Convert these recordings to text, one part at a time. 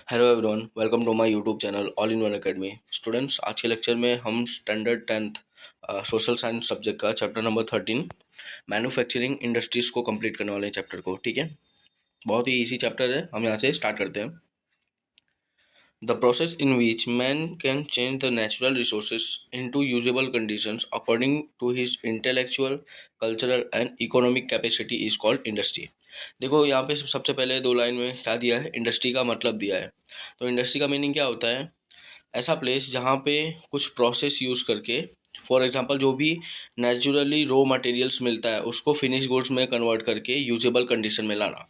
Hello everyone, welcome to my YouTube channel all in one academy. Students, आज के lecture में हम standard 10th social science subject का chapter number 13 manufacturing industries को complete करने वाले हैं चैप्टर को। ठीक है, बहुत ही इजी चैप्टर है, हम यहाँ से स्टार्ट करते हैं। The process in which man can change the natural resources into usable conditions according to his intellectual, cultural and economic capacity is called industry। देखो यहाँ पे सबसे पहले दो लाइन में क्या दिया है, इंडस्ट्री का मतलब दिया है। तो इंडस्ट्री का मीनिंग क्या होता है? ऐसा प्लेस जहाँ पे कुछ प्रोसेस यूज़ करके, फॉर एग्जांपल जो भी नेचुरली रॉ मटेरियल्स मिलता है उसको फिनिश गुड्स में कन्वर्ट करके यूजेबल कंडीशन में लाना।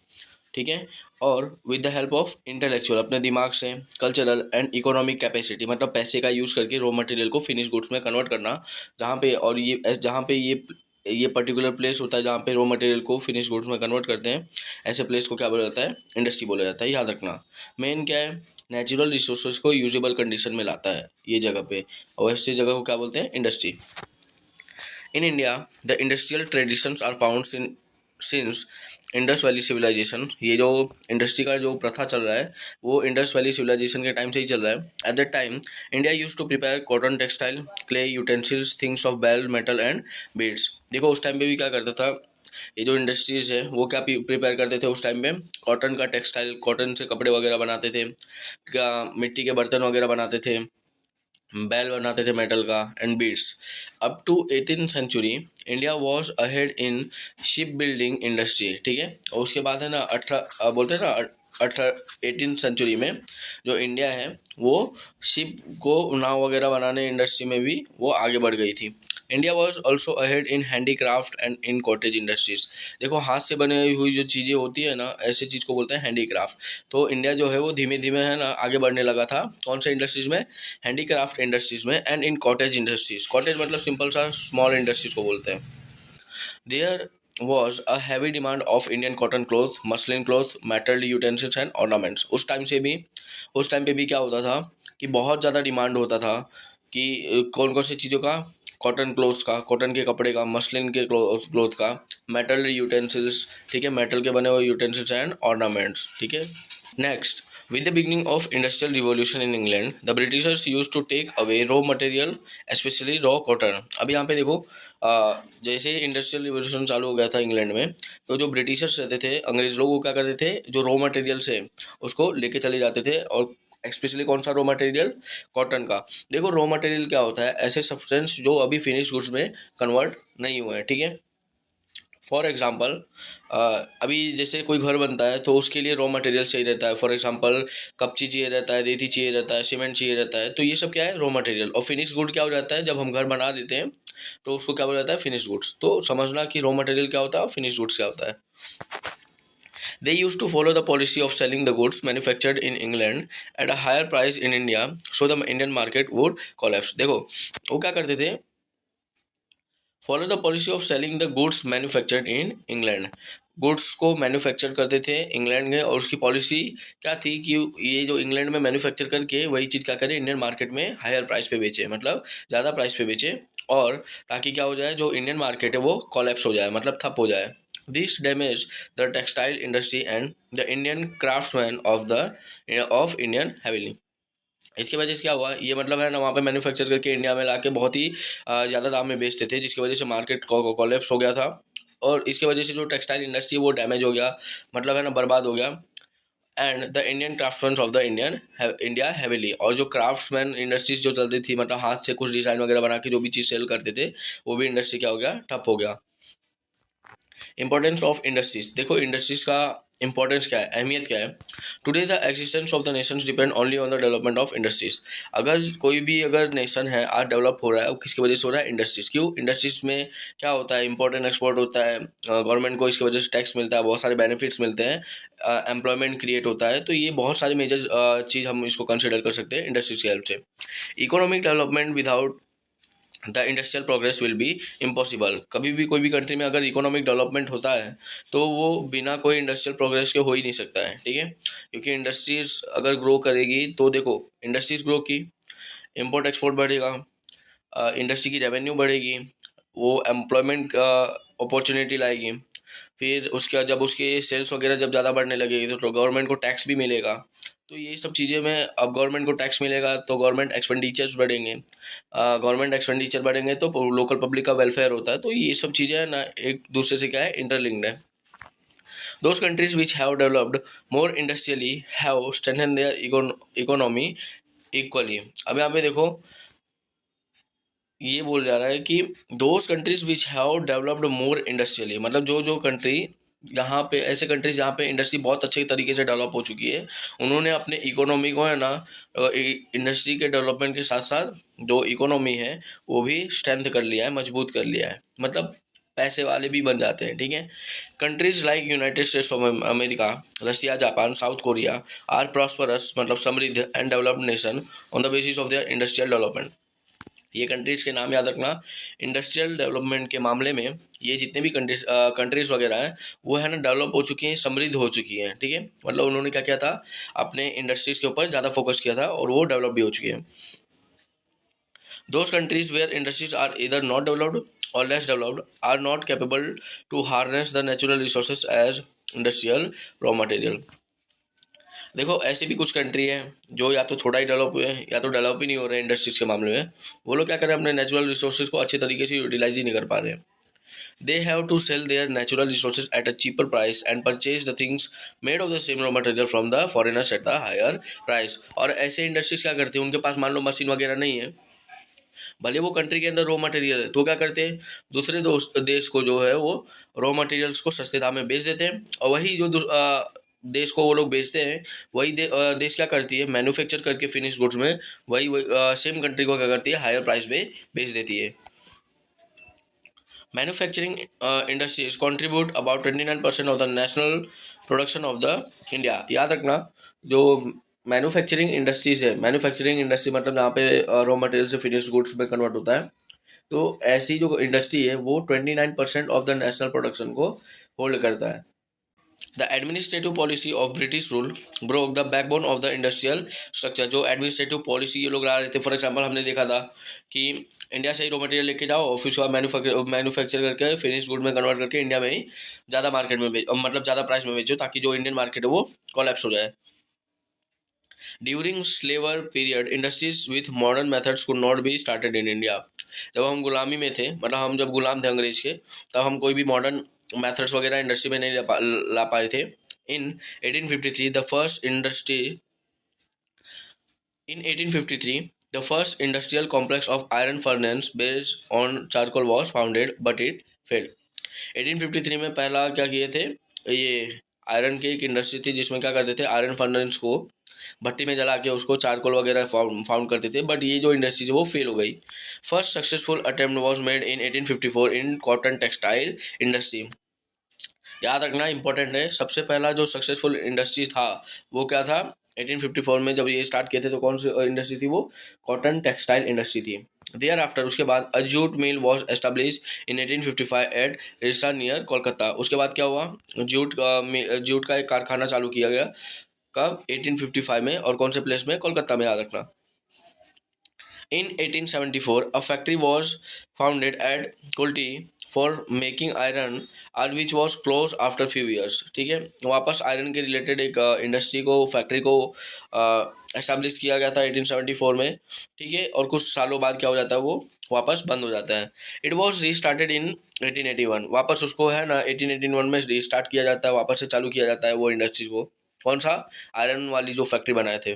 ठीक है, और with the help of intellectual, अपने दिमाग से, कल्चरल एंड इकोनॉमिक कैपेसिटी, मतलब पैसे का यूज़ करके रॉ मटेरियल को फिनिश गुड्स में कन्वर्ट करना। जहाँ पे और ये जहाँ पे ये पर्टिकुलर प्लेस होता है जहाँ पे रॉ मटेरियल को फिनिश गुड्स में कन्वर्ट करते हैं, ऐसे प्लेस को क्या बोला जाता है? इंडस्ट्री बोला जाता है। याद रखना, मेन क्या है, नेचुरल रिसोर्सेज को यूजेबल कंडीशन में लाता है ये जगह पे, और ऐसी जगह को क्या बोलते हैं? Industry. In India, the industrial traditions are found since Indus valley civilisation. ये जो इंडस्ट्री का जो प्रथा चल रहा है वो इंडस वैली सिविलाइजेशन के टाइम से ही चल रहा है। At that time India use to prepare cotton textile, clay utensils, things of bell, metal and beads. देखो उस टाइम पे भी क्या करता था, ये जो इंडस्ट्रीज है वो क्या प्रिपेयर करते थे उस टाइम पे? कॉटन का टेक्सटाइल, कॉटन से कपड़े वगैरह बनाते थे, क्या मिट्टी के बर्तन वगैरह बनाते थे, बैल बनाते थे मेटल का, and beads. Up to 18th century India was ahead in ship building industry. ठीक है, और उसके बाद है ना 18th सेंचुरी में जो इंडिया है वो शिप को, नाव वगैरह बनाने इंडस्ट्री में भी वो आगे बढ़ गई थी। India was also ahead in handicraft and in cottage industries. देखो हाथ से बने हुई जो चीज़ें होती है ना, ऐसे चीज़ को बोलते हैं हैंडीक्राफ्ट। तो इंडिया जो है वो धीमे धीमे है ना आगे बढ़ने लगा था। कौन से इंडस्ट्रीज में? हैंडीक्राफ्ट इंडस्ट्रीज में and in cottage industries. Cottage मतलब सिंपल सा स्मॉल इंडस्ट्रीज को बोलते हैं। There was a heavy demand of Indian cotton cloth, muslin cloth, metal utensils and ornaments. उस टाइम पे भी क्या होता था कि बहुत ज़्यादा डिमांड होता था कि कौन कौन सी चीज़ों का? कॉटन क्लोथ्स का, कॉटन के कपड़े का, मसलिन के क्लोथ का, मेटल यूटेंसिल्स, ठीक है, मेटल के बने हुए यूटेंसिल्स एंड ऑर्नामेंट्स। ठीक है, next, with the beginning of industrial revolution in England, the Britishers used to take away raw material, especially raw cotton। अब यहाँ पे देखो, जैसे इंडस्ट्रियल रिवोल्यूशन चालू हो गया था इंग्लैंड में, तो जो ब्रिटिशर्स रहते थे, अंग्रेज लोग, वो क्या करते थे, जो रॉ मटेरियल्स है उसको लेके चले जाते थे, और स्पेशली कौन सा रॉ मटेरियल? कॉटन का। देखो रॉ मटेरियल क्या होता है? ऐसे सब्सटेंस जो अभी फिनिश गुड्स में कन्वर्ट नहीं हुए हैं। ठीक है, फॉर एग्ज़ाम्पल अभी जैसे कोई घर बनता है तो उसके लिए रॉ मटेरियल चाहिए रहता है। फॉर एग्जांपल कपची चाहिए रहता है, रेती चाहिए रहता है, सीमेंट चाहिए रहता है। तो ये सब क्या है? Raw material. और फिनिश गुड क्या हो जाता है? जब हम घर बना देते हैं तो उसको क्या बोला जाता है? Finish goods. तो समझना कि रॉ मटेरियल क्या होता है और फिनिश गुड्स क्या होता है। They used to follow the policy of selling the goods manufactured in England at a higher price in India, so the Indian market would collapse। देखो वो क्या करते थे? Follow the policy of selling the goods manufactured in England. Goods को manufacture करते थे England में, और उसकी पॉलिसी क्या थी कि ये जो इंग्लैंड में मैन्युफैक्चर करके वही चीज़ क्या करे? इंडियन मार्केट में हायर प्राइस पे बेचे, मतलब ज़्यादा प्राइस पे बेचे, और ताकि क्या हो जाए, जो इंडियन मार्केट है वो कोलैप्स हो जाए, मतलब ठप हो जाए। This damage the textile industry and the Indian craftsman of Indian heavily. इसकी वजह से क्या हुआ, ये मतलब है ना वहाँ पे मैन्युफैक्चर करके इंडिया में लाके बहुत ही ज़्यादा दाम में बेचते थे, जिसकी वजह से मार्केट कोलैप्स हो गया था। और इसकी वजह से जो टेक्सटाइल इंडस्ट्री वो डैमेज हो गया, मतलब है ना बर्बाद हो गया। And the Indian craftsman of the India heavily. और जो क्राफ्ट्समैन इंडस्ट्रीज जो चलती थी, मतलब हाथ से कुछ डिज़ाइन वगैरह बना के जो भी चीज़ सेल करते थे, वो भी इंडस्ट्री क्या हो गया? ठप हो गया। Importance of industries. देखो इंडस्ट्रीज का इंपॉर्टेंस क्या है, अहमियत क्या है? Today the existence of the Nations depend only on the development of industries. अगर नेशन है आज डेवलप हो रहा है, वो किसकी वजह से हो रहा है? इंडस्ट्रीज। क्यों? इंडस्ट्रीज में क्या होता है? इंपोर्ट एक्सपोर्ट होता है, गवर्नमेंट को इसकी वजह से टैक्स मिलता है, बहुत सारे बेनिफिट्स मिलते हैं, एम्प्लॉयमेंट क्रिएट होता है। तो ये बहुत सारी मेजर चीज़ हम इसको कंसिडर कर सकते हैं इंडस्ट्रीज की हेल्प से। Economic development without the industrial progress will be impossible. कभी भी कोई भी कंट्री में अगर इकोनॉमिक डेवलपमेंट होता है तो वो बिना कोई इंडस्ट्रियल प्रोग्रेस के हो ही नहीं सकता है। ठीक है, क्योंकि इंडस्ट्रीज अगर ग्रो करेगी तो देखो इंडस्ट्रीज ग्रो की, इम्पोर्ट एक्सपोर्ट बढ़ेगा, इंडस्ट्री की रेवेन्यू बढ़ेगी, वो एम्प्लॉयमेंट अपॉर्चुनिटी लाएगी। फिर उसके बाद जब उसके सेल्स वगैरह जब ज़्यादा बढ़ने लगेगी तो गवर्नमेंट को टैक्स भी मिलेगा। तो ये सब चीज़ें में अब गवर्नमेंट को टैक्स मिलेगा तो गवर्नमेंट एक्सपेंडिचर्स बढ़ेंगे, गवर्नमेंट एक्सपेंडिचर बढ़ेंगे तो लोकल पब्लिक का वेलफेयर होता है। तो ये सब चीज़ें है ना एक दूसरे से क्या है, इंटरलिंक्ड है। Those countries which have developed more industrially have strengthened their economy equally। अब यहाँ पे देखो ये बोल जा रहा है कि those countries which have developed more industrially, मतलब जो जो कंट्री यहाँ पे ऐसे कंट्रीज जहाँ पे इंडस्ट्री बहुत अच्छे तरीके से डेवलप हो चुकी है, उन्होंने अपने इकोनॉमी को है ना इंडस्ट्री के डेवलपमेंट के साथ साथ जो इकोनॉमी है वो भी स्ट्रेंथ कर लिया है, मजबूत कर लिया है, मतलब पैसे वाले भी बन जाते हैं। ठीक है, countries like United States of America, Russia, Japan, South Korea are prosperous, मतलब समृद्ध and developed nation on the basis of their industrial development. ये कंट्रीज़ के नाम याद रखना। इंडस्ट्रियल डेवलपमेंट के मामले में ये जितने भी कंट्रीज़ वगैरह हैं वो है ना डेवलप हो चुकी हैं, समृद्ध हो चुकी हैं। ठीक है, मतलब उन्होंने क्या किया था, अपने इंडस्ट्रीज़ के ऊपर ज़्यादा फोकस किया था और वो डेवलप भी हो चुकी हैं। Those countries where industries are either not developed और less developed are not capable to harness the natural resources as industrial raw material. देखो ऐसी भी कुछ कंट्री है जो या तो थोड़ा ही डेवलप हुए हैं या तो डेवलप ही नहीं हो रहे हैं इंडस्ट्रीज के मामले में। वो लोग क्या कर रहे हैं, अपने नेचुरल रिसोर्सेज को अच्छे तरीके से यूटिलाइज ही नहीं कर पा रहे हैं। They have to sell their natural resources at a cheaper price and purchase the things made of the same raw material from the foreigners at the higher price. और ऐसे इंडस्ट्रीज क्या करते हैं, उनके पास मान लो मशीन वगैरह नहीं है, भले वो कंट्री के अंदर रॉ मटेरियल है, तो क्या करते हैं दूसरे देश को जो है वो रॉ मटेरियल्स को सस्ते दाम में बेच देते हैं, और वही जो देश को वो लोग बेचते हैं वही देश क्या करती है, मैन्युफैक्चर करके फिनिश गुड्स में वही सेम कंट्री को क्या करती है, हायर प्राइस पे बेच देती है। Manufacturing industries contribute about 29% of the national production of the India. याद रखना, जो मैन्युफैक्चरिंग इंडस्ट्रीज है, मैन्युफैक्चरिंग इंडस्ट्री मतलब जहाँ पे रॉ मटेरियल से फिनिश गुड्स में कन्वर्ट होता है, तो ऐसी जो इंडस्ट्री है वो 29% ऑफ द नेशनल प्रोडक्शन को होल्ड करता है। The administrative policy of British rule broke the backbone of the industrial structure. जो एडमिनिस्ट्रेटिव पॉलिसी ये लोग ला रहे थे, फॉर एग्जाम्पल हमने देखा था कि इंडिया से ही रॉ मटेरियल लेके जाओ और फिर उसका मैन्युफैक्चर करके फिनिश गुड में कन्वर्ट करके इंडिया में ही ज़्यादा मार्केट में मतलब ज़्यादा प्राइस में बेचो, ताकि जो इंडियन मार्केट है वो कोलैप्स हो जाए। During slavery period industries with modern methods could not be started in India. जब हम गुलामी में थे, मतलब हम जब गुलाम थे अंग्रेज के, तब हम कोई भी मॉडर्न मेथड्स वगैरह इंडस्ट्री में नहीं ला पाए थे। इन 1853 the first industry In 1853, the first industrial complex of iron furnace based on charcoal was founded, but it failed। 1853 में पहला क्या किए थे, ये आयरन की एक इंडस्ट्री थी जिसमें क्या करते थे, आयरन फर्नेस को भट्टी में जला के उसको चारकोल वगैरह फाउंड करते थे, बट ये जो इंडस्ट्री है वो फेल हो गई। First successful attempt was made in 1854 in cotton textile industry. याद रखना इंपॉर्टेंट है, सबसे पहला जो सक्सेसफुल इंडस्ट्री था वो क्या था, 1854 में जब ये स्टार्ट किए थे तो कौन सी इंडस्ट्री थी, वो कॉटन टेक्सटाइल इंडस्ट्री थी। देयर आफ्टर उसके बाद a jute mill was establish in 1855 at Rishra near Kolkata. उसके बाद क्या हुआ, जूट का एक कारखाना चालू किया गया, कब, 1855 में, और कौन से प्लेस में, कोलकाता में, याद रखना। In 1874, a factory was founded at Kulti for making iron, which was closed after few years। ठीक है, वापस आयरन के रिलेटेड एक इंडस्ट्री को, फैक्ट्री को एस्टेब्लिश किया गया था 1874 में। ठीक है, और कुछ सालों बाद क्या हो जाता है, वो वापस बंद हो जाता है। इट वॉज रीस्टार्टेड इन 1881। वापस उसको है ना 1881 में रीस्टार्ट किया जाता है, वापस से चालू किया जाता है वो इंडस्ट्री को। कौन सा, आयरन वाली जो फैक्ट्री बनाए थे।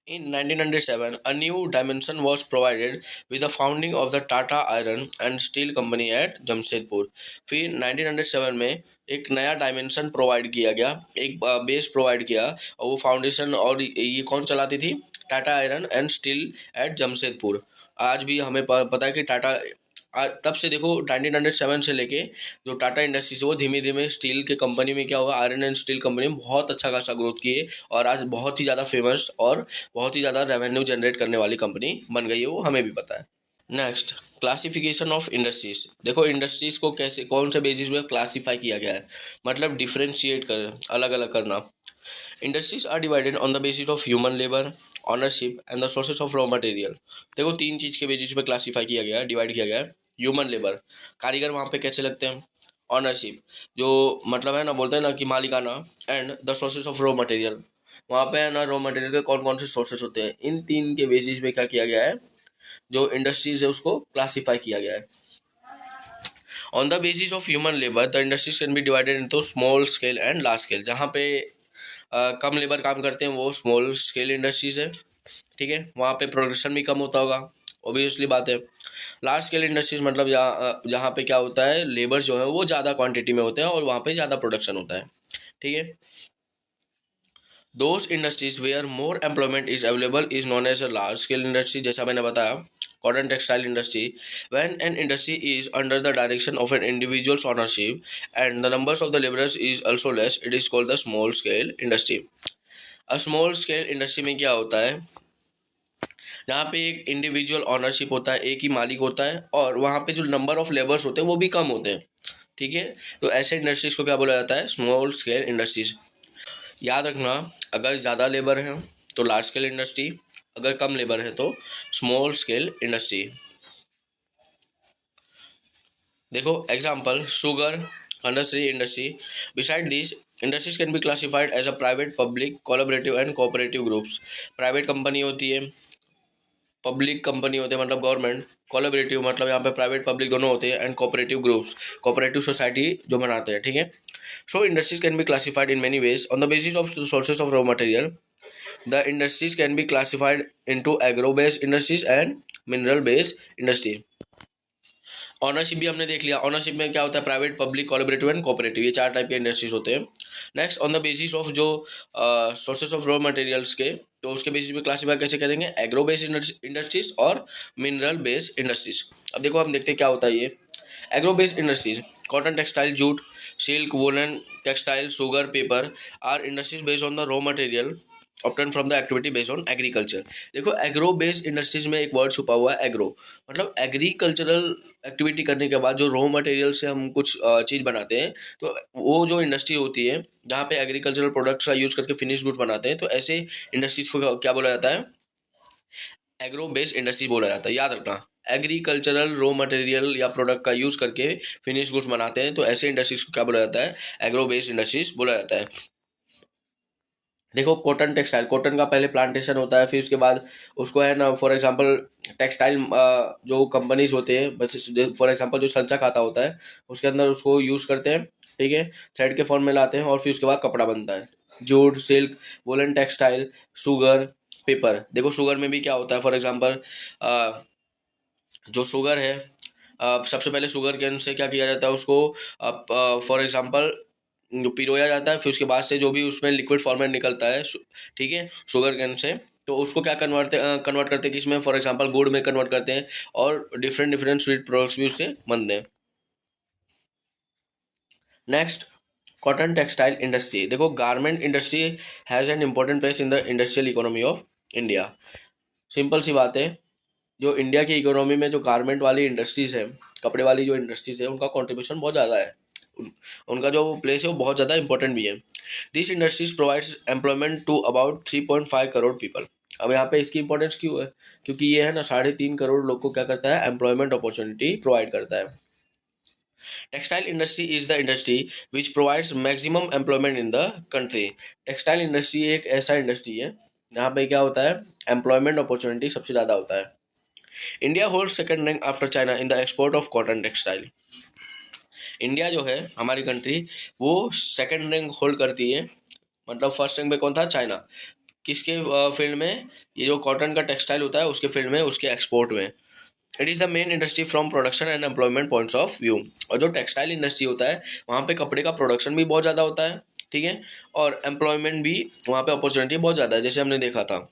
In 1907, a new dimension was provided with the founding of the Tata Iron and Steel Company at Jamshedpur. फिर 1907 में एक नया डायमेंशन प्रोवाइड किया गया, एक बेस प्रोवाइड किया, और वो फाउंडेशन, और ये कौन चलाती थी, Tata iron and steel at Jamshedpur. आज भी हमें पता है कि टाटा, तब से देखो 1907 से लेके जो टाटा इंडस्ट्रीज है वो धीमे धीमे स्टील के कंपनी में क्या हुआ, आयरन एंड स्टील कंपनी में बहुत अच्छा खासा ग्रोथ किए, और आज बहुत ही ज़्यादा फेमस और बहुत ही ज़्यादा रेवेन्यू जनरेट करने वाली कंपनी बन गई है, वो हमें भी पता है। Next, classification of industries. देखो इंडस्ट्रीज को कैसे, कौन से बेसिस में क्लासीफाई किया गया है, मतलब डिफ्रेंशिएट कर, अलग अलग करना। Industries are divided on the basis of human labour, ownership and the sources of raw material. देखो तीन चीज़ के बेसिस पे क्लासीफाई किया गया है, डिवाइड किया गया है। ह्यूमन लेबर, कारीगर वहाँ पे कैसे लगते हैं। ऑनरशिप, जो मतलब है ना, बोलते हैं ना कि मालिकाना, and the sources of raw material, वहाँ पे है ना रॉ मटेरियल के कौन कौन से सोर्सेस होते हैं, इन तीन के बेसिस पे क्या किया गया है, जो इंडस्ट्रीज है उसको क्लासीफाई किया गया है। On the basis of human labour the industries can B divided into small scale and large scale. जहाँ पे कम लेबर काम करते हैं वो स्मॉल स्केल इंडस्ट्रीज है, ठीक है, वहाँ पे प्रोडक्शन भी कम होता होगा, ऑब्वियसली बात है। लार्ज स्केल इंडस्ट्रीज मतलब जहाँ पे क्या होता है, लेबर जो है वो ज़्यादा क्वांटिटी में होते हैं और वहाँ पे ज़्यादा प्रोडक्शन होता है, ठीक है। Those industries where more employment is available is known as a large scale industry. जैसा मैंने बताया, cotton textile industry, when an industry is under the direction of an individuals ownership and the numbers of the labourers is also less, it is called the small scale industry. A small scale industry में क्या होता है, जहाँ पे एक individual ownership होता है, एक ही मालिक होता है, और वहाँ पे जो नंबर ऑफ लेबर्स होते हैं वो भी कम होते हैं, ठीक है। तो ऐसे इंडस्ट्रीज को क्या बोला जाता है, स्मॉल स्केल इंडस्ट्रीज। याद रखना, अगर ज़्यादा लेबर है तो लार्ज स्केल इंडस्ट्री, अगर कम लेबर है तो स्मॉल स्केल इंडस्ट्री। देखो example, sugar industry industry. Besides this industries can be classified as a private, public, collaborative and cooperative groups. Private company होती है, पब्लिक कंपनी होते हैं मतलब गवर्नमेंट, कोलैबोरेटिव मतलब यहाँ पे प्राइवेट पब्लिक दोनों होते हैं, and cooperative groups, cooperative society जो बनाते हैं, ठीक है। So industries can be classified in many ways on the basis of sources of raw material. The industries can be classified into agro based industries and mineral based industry. Ownership भी हमने देख लिया, ownership में क्या होता है, private, public, collaborative and cooperative, ये चार टाइप के इंडस्ट्रीज होते हैं। Next, on the basis of जो सोर्सेज ऑफ रॉ मटेरियल्स के, तो उसके बेसिस पे क्लासीफाई कैसे करेंगे, एग्रो बेस्ड इंडस्ट्रीज और मिनरल बेस्ड इंडस्ट्रीज। अब देखो हम देखते हैं क्या होता है ये agro based industries. Cotton, textile, jute, silk, woollen, textile, sugar, paper are industries based on the raw material obtain from the activity based on agriculture. देखो एग्रो बेस्ड इंडस्ट्रीज में एक वर्ड छुपा हुआ है एग्रो, मतलब एग्रीकल्चरल एक्टिविटी करने के बाद जो रॉ मटेरियल से हम कुछ चीज़ बनाते हैं, तो वो जो इंडस्ट्री होती है जहाँ पे एग्रीकल्चरल प्रोडक्ट्स का यूज करके फिनिश गुड्स बनाते हैं, तो ऐसे इंडस्ट्रीज को क्या बोला जाता है, एग्रो बेस्ड इंडस्ट्री बोला जाता है। याद रखना, एग्रीकल्चरल रॉ मटेरियल या प्रोडक्ट का यूज करके फिनिश गुड्स बनाते हैं, तो ऐसे इंडस्ट्रीज को क्या बोला जाता है, एग्रो बेस्ड इंडस्ट्रीज बोला जाता है। देखो कॉटन टेक्सटाइल, कॉटन का पहले प्लांटेशन होता है, फिर उसके बाद उसको है ना, फॉर एग्जांपल टेक्सटाइल जो कंपनीज होते हैं, बस फॉर एग्जांपल जो संचा खाता होता है उसके अंदर उसको यूज़ करते हैं, ठीक है, थ्रेड के फॉर्म में लाते हैं और फिर उसके बाद कपड़ा बनता है। Jute, silk, woollen textile, sugar, paper. देखो शुगर में भी क्या होता है, फॉर एग्जांपल जो शुगर है, सबसे पहले शुगर केन से क्या किया जाता है, उसको फॉर एग्जांपल जो पिरोया जाता है, फिर उसके बाद से जो भी उसमें लिक्विड फॉर्मेट निकलता है, ठीक है, शुगर केन से, तो उसको क्या कन्वर्ट करते हैं किसमें, फॉर एग्जांपल गुड़ में कन्वर्ट करते हैं, और डिफरेंट डिफरेंट स्वीट प्रोडक्ट्स भी उससे बनते हैं। Next, cotton textile industry. देखो garment industry has an important place in the industrial economy of India. Simple सी बात है, जो इंडिया की इकोनॉमी में जो गारमेंट वाली इंडस्ट्रीज़ है, कपड़े वाली जो इंडस्ट्रीज़ है, उनका कंट्रीब्यूशन बहुत ज़्यादा है, उनका जो प्लेस है वो बहुत ज़्यादा इंपॉर्टेंट भी है। This industries provides employment to about 3.5 crore people. अब यहाँ पे इसकी इंपॉर्टेंस क्यों है, क्योंकि ये है ना 3.5 करोड़ लोग को क्या करता है, एम्प्लॉयमेंट अपॉर्चुनिटी प्रोवाइड करता है। Textile industry is the industry which provides maximum employment in the country. Textile industry एक ऐसा इंडस्ट्री है जहाँ पे क्या होता है, एम्प्लॉयमेंट अपॉर्चुनिटी सबसे ज़्यादा होता है। India hold second rank after China in the export of cotton textile. India जो है हमारी कंट्री, वो सेकंड रैंक होल्ड करती है, मतलब फर्स्ट रैंक पे कौन था, चाइना। किसके फील्ड में, ये जो कॉटन का टेक्सटाइल होता है उसके फील्ड में, उसके एक्सपोर्ट में। It is the main industry from production and employment points of view. और जो टेक्सटाइल इंडस्ट्री होता है वहाँ पे कपड़े का प्रोडक्शन भी बहुत ज़्यादा होता है, ठीक है, और एम्प्लॉयमेंट भी वहाँ पे अपॉर्चुनिटी बहुत ज़्यादा है, जैसे हमने देखा था।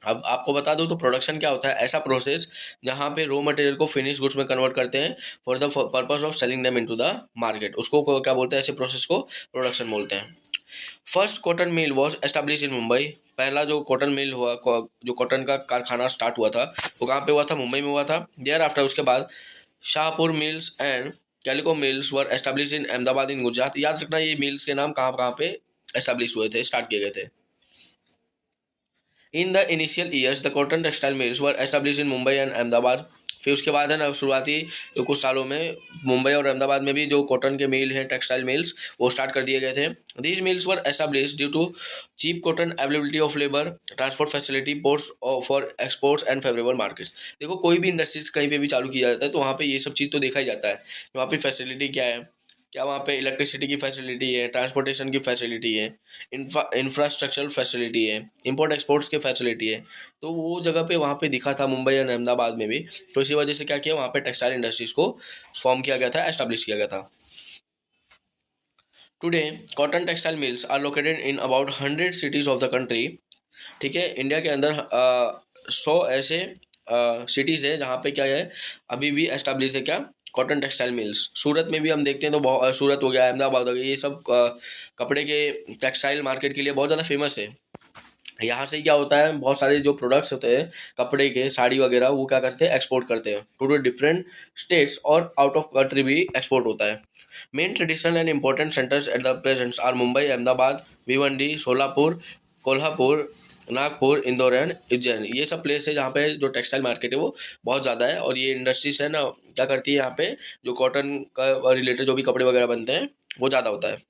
अब आपको बता दूं तो प्रोडक्शन क्या होता है, ऐसा प्रोसेस जहाँ पे रॉ मटेरियल को फिनिश गुड्स में कन्वर्ट करते हैं for the purpose of selling them into the market, उसको क्या बोलते हैं, ऐसे प्रोसेस को प्रोडक्शन बोलते हैं। First cotton mill was establish इन मुंबई। पहला जो कॉटन मिल हुआ, जो कॉटन का कारखाना स्टार्ट हुआ था, वो कहाँ पे हुआ था, मुंबई में हुआ था। देयर आफ्टर उसके बाद Shahpur mills and calico mills were establish in Ahmedabad in Gujarat. याद रखना ये मिल्स के नाम कहाँ कहाँ पे एस्टेब्लिश हुए थे, स्टार्ट किए गए थे। In the initial years, the cotton textile mills were established in Mumbai and Ahmedabad. फिर उसके बाद है ना शुरुआती कुछ सालों में मुंबई और अहमदाबाद में भी जो कॉटन के मिल हैं, टेक्सटाइल मिल्स, वो स्टार्ट कर दिए गए थे। These mills were established due to cheap cotton, availability of labour, transport facility, ports for exports and favourable markets. देखो कोई भी इंडस्ट्रीज कहीं पे भी चालू किया जाता है तो वहाँ पे ये सब चीज़ तो देखा ही जाता है, वहाँ पे फैसिलिटी क्या है, क्या वहाँ पे इलेक्ट्रिसिटी की फैसिलिटी है, ट्रांसपोर्टेशन की फैसिलिटी है, इंफ्रास्ट्रक्चरल फैसिलिटी है, इंपोर्ट एक्सपोर्ट्स की फैसिलिटी है। तो वो जगह पे वहाँ पे दिखा था मुंबई और अहमदाबाद में भी। तो इसी वजह से क्या किया, वहाँ पे टेक्सटाइल इंडस्ट्रीज को फॉर्म किया गया था, एस्टैब्लिश किया गया था। Today cotton textile mills are located in about 100 cities of the country. ठीक है, इंडिया के अंदर 100 ऐसे सिटीज़ है जहाँ पे क्या है अभी भी एस्टैब्लिश है क्या, कॉटन टेक्सटाइल मिल्स। सूरत में भी हम देखते हैं तो सूरत हो गया, अहमदाबाद हो गया, ये सब कपड़े के टेक्सटाइल मार्केट के लिए बहुत ज़्यादा फेमस है। यहाँ से क्या होता है, बहुत सारे जो प्रोडक्ट्स होते हैं कपड़े के, साड़ी वगैरह, वो क्या करते हैं, एक्सपोर्ट करते हैं टू डिफरेंट स्टेट्स, और आउट ऑफ कंट्री भी एक्सपोर्ट होता है। Main traditional and important centres at the presents are Mumbai, Ahmedabad, Bhiwandi, Solapur, Kolhapur, Nagpur, Indore and Ujjain. ये सब प्लेस है जहाँ पे जो टेक्सटाइल मार्केट है वो बहुत ज़्यादा है। और ये इंडस्ट्रीज है ना क्या करती है, यहाँ पे जो कॉटन का रिलेटेड जो भी कपड़े वगैरह बनते हैं वो ज़्यादा होता है।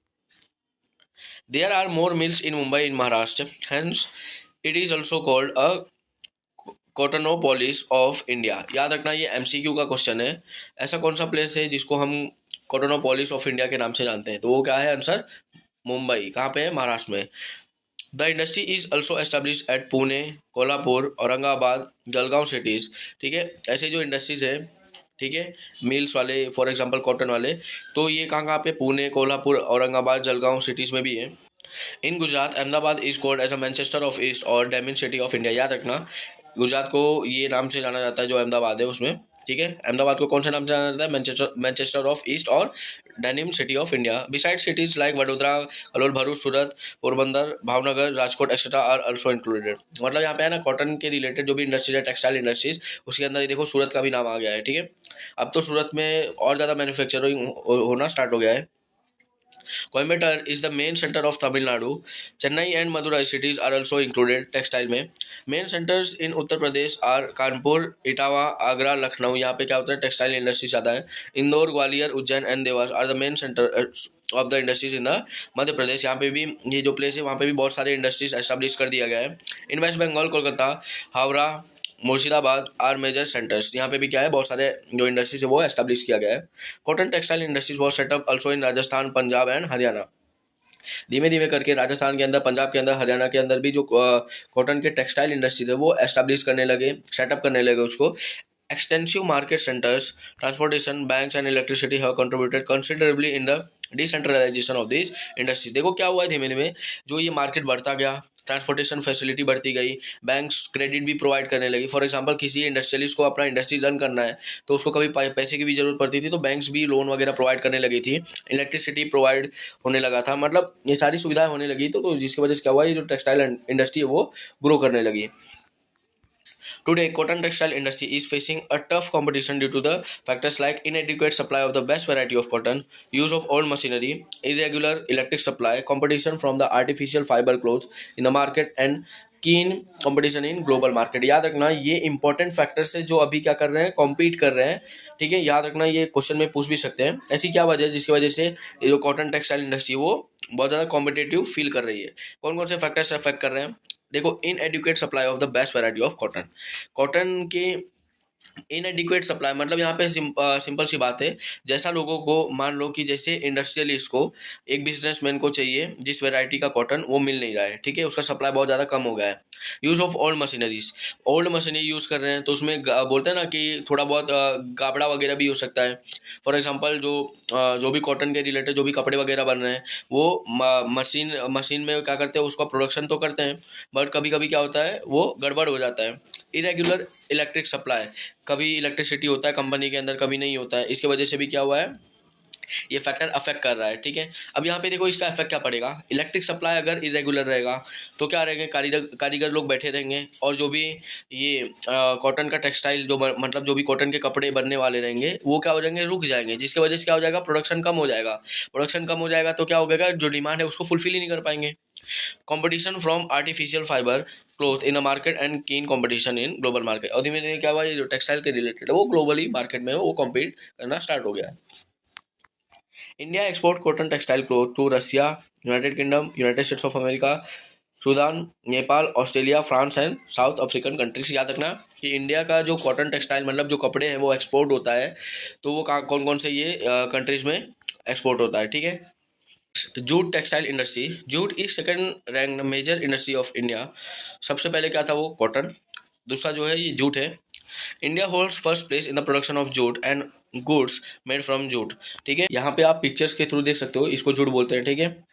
There are more mills in Mumbai in Maharashtra, hence it is also called a cottonopolis of India. याद रखना ये एमसीक्यू का क्वेश्चन है। ऐसा कौन सा प्लेस है जिसको हम कॉटनोपोलिस ऑफ इंडिया के नाम से जानते हैं, तो वो क्या है आंसर, मुंबई। कहाँ पे है, महाराष्ट्र में। The industry is also establish at Pune, Kolhapur, Aurangabad, Jalgaon cities. ठीक है, ऐसे जो इंडस्ट्रीज है, ठीक है, मिल्स वाले, फॉर एग्जांपल कॉटन वाले, तो ये कहाँ कहाँ पे, पुणे, कोल्हापुर, औरंगाबाद, जलगांव सिटीज़ में भी है। In Gujarat Ahmedabad is called as a Manchester of east और डेमिन सिटी ऑफ इंडिया। याद रखना गुजरात को ये नाम से जाना जाता है जो अहमदाबाद है उसमें। ठीक है, अहमदाबाद को कौन सा नाम से जाना जाता है, मैनचेस्टर ऑफ ईस्ट और denim city of India. Besides cities like Vadodara, Kalol, Bharuch, Surat, Porbandar, Bhavnagar, Rajkot etcetera are also included. मतलब यहाँ पे है ना कॉटन के रिलेटेड जो भी इंडस्ट्रीज है, टेक्सटाइल इंडस्ट्रीज, उसके अंदर ये देखो सूरत का भी नाम आ गया है। ठीक है, अब तो सूरत में और ज़्यादा मैन्युफैक्चरिंग होना स्टार्ट हो गया है। Coimbatore is the main center of Tamil Nadu. Chennai and Madurai cities are also included textile में. Main centers in Uttar Pradesh are Kanpur, Etawah, Agra, Lucknow. यहाँ पे क्या होता है, टेक्सटाइल इंडस्ट्री ज़्यादा है। Indore, Gwalior, Ujjain and Dewas are the main centre of the industries in the Madhya Pradesh. यहाँ पे भी ये जो प्लेस है वहाँ पे भी बहुत सारे इंडस्ट्रीज एस्टेब्लिश कर दिया गया है। In waste Bengal, Kolkata, Howrah, Murshidabad are major centres. यहाँ पे भी क्या है, बहुत सारे जो इंडस्ट्रीज है वो एस्टेब्लिश किया गया है। Cotton textile industries was setup also in Rajasthan, Punjab and Haryana. धीमे धीमे करके राजस्थान के अंदर, पंजाब के अंदर, हरियाणा के अंदर भी जो कॉटन के टेक्सटाइल इंडस्ट्रीज है वो एस्टेब्लिश करने लगे, सेटअप करने लगे उसको। Extensive market centers, transportation, banks and electricity have contributed considerably in the decentralisation of this industry. देखो क्या हुआ है, धीमे धीमे जो ये मार्केट बढ़ता गया, ट्रांसपोर्टेशन फैसिलिटी बढ़ती गई, बैंक्स क्रेडिट भी प्रोवाइड करने लगी। फॉर एग्जांपल किसी इंडस्ट्रियलिस्ट को अपना इंडस्ट्री रन करना है तो उसको कभी पैसे की भी जरूरत पड़ती थी, तो बैंक्स भी लोन वगैरह प्रोवाइड करने लगी थी, इलेक्ट्रिसिटी प्रोवाइड होने लगा था, मतलब ये सारी सुविधाएं होने लगी। तो जिसकी वजह से क्या हुआ, ये जो टेक्सटाइल इंडस्ट्री है वो ग्रो करने लगी। Today, cotton textile industry is facing a tough competition due to the factors like inadequate supply of the best variety of cotton, use of old machinery, irregular electric supply, competition from the artificial fiber clothes in the market and कीन competition in global market. याद रखना ये important factors है जो अभी क्या कर रहे हैं, कॉम्पीट कर रहे हैं। ठीक है, याद रखना ये क्वेश्चन में पूछ भी सकते हैं, ऐसी क्या वजह है जिसकी वजह से ये जो कॉटन टेक्सटाइल इंडस्ट्री वो बहुत ज़्यादा कॉम्पिटेटिव फील कर रही है। कौन कौन से फैक्टर्स अफेक्ट कर रहे हैं, देखो, inadequate supply of the best variety of cotton. Cotton के इनएडिक्वेट सप्लाई मतलब यहाँ पे सिंपल सी बात है, जैसा लोगों को, मान लो कि जैसे इंडस्ट्रियलिस्ट को, एक बिजनेसमैन को चाहिए जिस वैरायटी का कॉटन, वो मिल नहीं रहा है। ठीक है, उसका सप्लाई बहुत ज़्यादा कम हो गया है। Use of old machineries, old machinery use कर रहे हैं तो उसमें बोलते हैं ना कि थोड़ा बहुत गाबड़ा वगैरह भी हो सकता है। फॉर एग्जांपल जो भी कॉटन के रिलेटेड जो भी कपड़े वगैरह बन रहे हैं वो मशीन में क्या करते हैं, उसका प्रोडक्शन तो करते हैं, बट कभी कभी क्या होता है वो गड़बड़ हो जाता है। इरेगुलर इलेक्ट्रिक सप्लाई, कभी इलेक्ट्रिसिटी होता है कंपनी के अंदर, कभी नहीं होता है। इसके वजह से भी क्या हुआ है, ये फैक्टर अफेक्ट कर रहा है, ठीक है। अब यहाँ पे देखो इसका इफेक्ट क्या पड़ेगा। इलेक्ट्रिक सप्लाई अगर इरेगुलर रहेगा तो क्या रहेंगे, कारीगर कारीगर लोग बैठे रहेंगे, और जो भी ये कॉटन का टेक्सटाइल जो मतलब जो भी कॉटन के कपड़े बनने वाले रहेंगे वो क्या हो जाएंगे, रुक जाएंगे, जिसकी वजह से क्या हो जाएगा, प्रोडक्शन कम हो जाएगा। प्रोडक्शन कम हो जाएगा तो क्या होगा, जो डिमांड है उसको फुलफिल ही नहीं कर पाएंगे। Competition from artificial fibre cloth in the market and कीन कंपटीशन इन ग्लोबल मार्केट। और धीमे धीमे क्या हुआ, ये जो टेक्सटाइल के रिलेटेड है वो ग्लोबली मार्केट में वो कॉम्पीट करना स्टार्ट हो गया है। India export cotton textile cloth to Russia, United Kingdom, United States of America, Sudan, Nepal, Australia, France and South African countries. याद रखना कि इंडिया का जो कॉटन टेक्सटाइल मतलब जो कपड़े हैं वो एक्सपोर्ट होता है, तो वो कौन कौन से ये कंट्रीज में एक्सपोर्ट होता है, ठीक है। Jute textile industry, jute is second rank major industry of India. सबसे पहले क्या था, वो कॉटन, दूसरा जो है ये जूट है। India holds first place in the production of jute and goods made from jute, ठीक है। यहाँ पे आप पिक्चर्स के थ्रू देख सकते हो, इसको जूट बोलते हैं, ठीक है।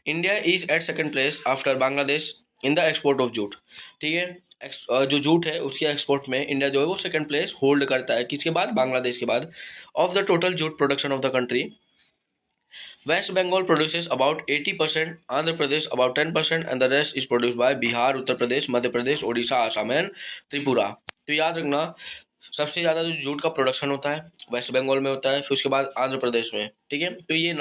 India is at second place after Bangladesh in the export of jute, ठीक है। जो जूट है उसके एक्सपोर्ट में इंडिया जो है वो सेकंड प्लेस होल्ड करता है, किसके बाद, बांग्लादेश के बाद। Of the total jute production of the country, West Bengal produces about 80%, Andhra Pradesh about 10%, and the rest is produced by Bihar, Uttar Pradesh, Madhya Pradesh, Odisha, Assam and Tripura। तो याद रखना सबसे ज़्यादा जो जूट का production होता है waste Bengal में होता है, फिर उसके बाद आंध्र प्रदेश में, ठीक है। तो ये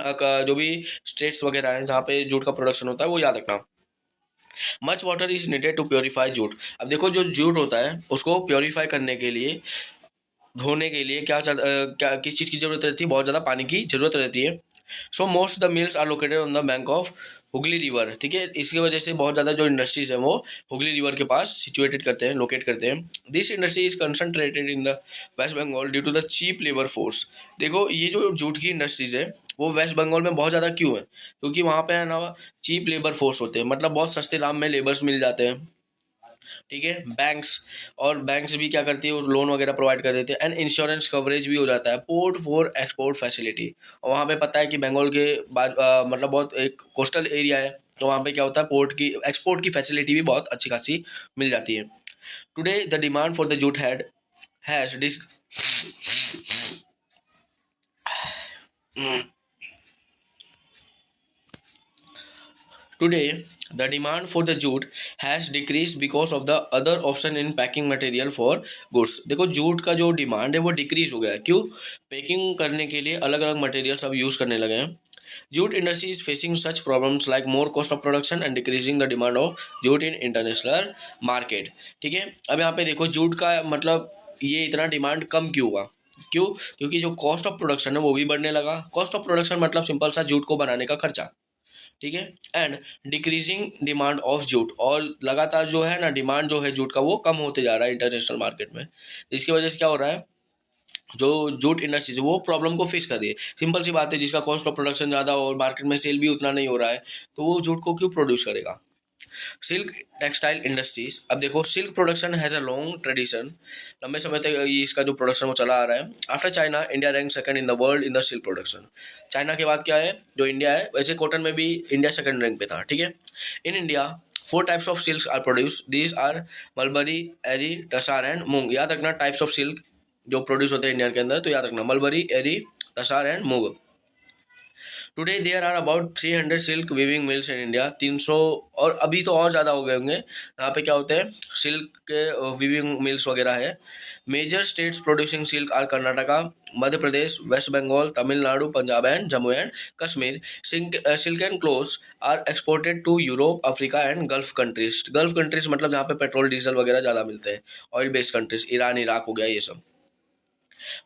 जो भी स्टेट्स वगैरह हैं जहाँ पे जूट का प्रोडक्शन होता है वो याद रखना। Much water is needed to purify jute. अब देखो जो जूट होता है उसको प्योरीफाई करने के लिए, धोने के लिए क्या किस चीज़ की जरूरत रहती है, बहुत ज़्यादा पानी की जरूरत रहती है। So most the mills are located on the bank of Hooghly river, ठीक है। इसकी वजह से बहुत ज़्यादा जो इंडस्ट्रीज है वो हुगली रिवर के पास सिचुएटेड करते हैं, लोकेट करते हैं। This industry is concentrated in the West Bengal due to the cheap labour force. देखो ये जो जूट की इंडस्ट्रीज है वो वेस्ट बंगाल में बहुत ज़्यादा क्यों है, क्योंकि वहाँ पे है ना चीप लेबर फोर्स होते हैं, मतलब बहुत सस्ते दाम में लेबर्स मिल जाते हैं, ठीक है। बैंक्स भी क्या करती है, वो लोन वगैरह प्रोवाइड कर देते हैं, एंड इंश्योरेंस कवरेज भी हो जाता है। पोर्ट फॉर एक्सपोर्ट फैसिलिटी, और वहाँ पे पता है कि बंगाल के बाद मतलब बहुत एक कोस्टल एरिया है, तो वहाँ पे क्या होता है, पोर्ट की एक्सपोर्ट की फैसिलिटी भी बहुत अच्छी खासी मिल जाती है। Today the demand for the jute has dis Today, the demand for the jute has decreased because of the other option in packing material for goods। देखो जूट का जो डिमांड है वो डिक्रीज हो गया है, क्यों, पैकिंग करने के लिए अलग अलग मटेरियल्स अब यूज़ करने लगे हैं। Jute industry is facing such problems like more cost of production and decreasing the demand of jute in international market, ठीक है। अब यहाँ पे देखो जूट का मतलब ये इतना डिमांड कम क्यों हुआ, क्यों, क्योंकि जो कॉस्ट ऑफ प्रोडक्शन है वो भी बढ़ने लगा। कॉस्ट ऑफ प्रोडक्शन मतलब सिंपल सा जूट को बनाने का खर्चा, ठीक है। And decreasing demand of jute, और लगातार जो है ना डिमांड जो है जूट का वो कम होते जा रहा है इंटरनेशनल मार्केट में। इसकी वजह से क्या हो रहा है, जो जूट इंडस्ट्रीज वो प्रॉब्लम को फेस कर रही है। सिंपल सी बात है, जिसका कॉस्ट ऑफ प्रोडक्शन ज़्यादा हो और मार्केट में सेल भी उतना नहीं हो रहा है तो वो जूट को क्यों प्रोड्यूस करेगा। सिल्क टेक्सटाइल इंडस्ट्रीज, अब देखो silk production has a long tradition, लंबे समय तक ये इसका जो प्रोडक्शन वो चला आ रहा है। After China India rank second in the world in the silk production. China के बाद क्या है, जो इंडिया है, वैसे कॉटन में भी इंडिया सेकंड रैंक पे था, ठीक है। In India 4 types of silk are produce, these are mulberry, eri, tasar and moong. याद रखना टाइप्स ऑफ सिल्क जो प्रोड्यूस होते हैं इंडिया के अंदर, तो याद रखना mulberry, eri, tasar and moong. Today there are about 300 silk weaving mills in India, 300, और अभी तो और ज़्यादा हो गए होंगे। यहाँ पे क्या होते हैं, सिल्क के वीविंग मिल्स वगैरह है। Major states producing silk are Karnataka, Madhya Pradesh, west Bengal, Tamil Nadu, Punjab and Jammu and Kashmir. Silk and clothes are exported to Europe, Africa and gulf countries. Gulf countries मतलब जहाँ पे पेट्रोल डीजल वगैरह ज़्यादा मिलते हैं, oil based countries, Iran, Iraq हो गया ये सब।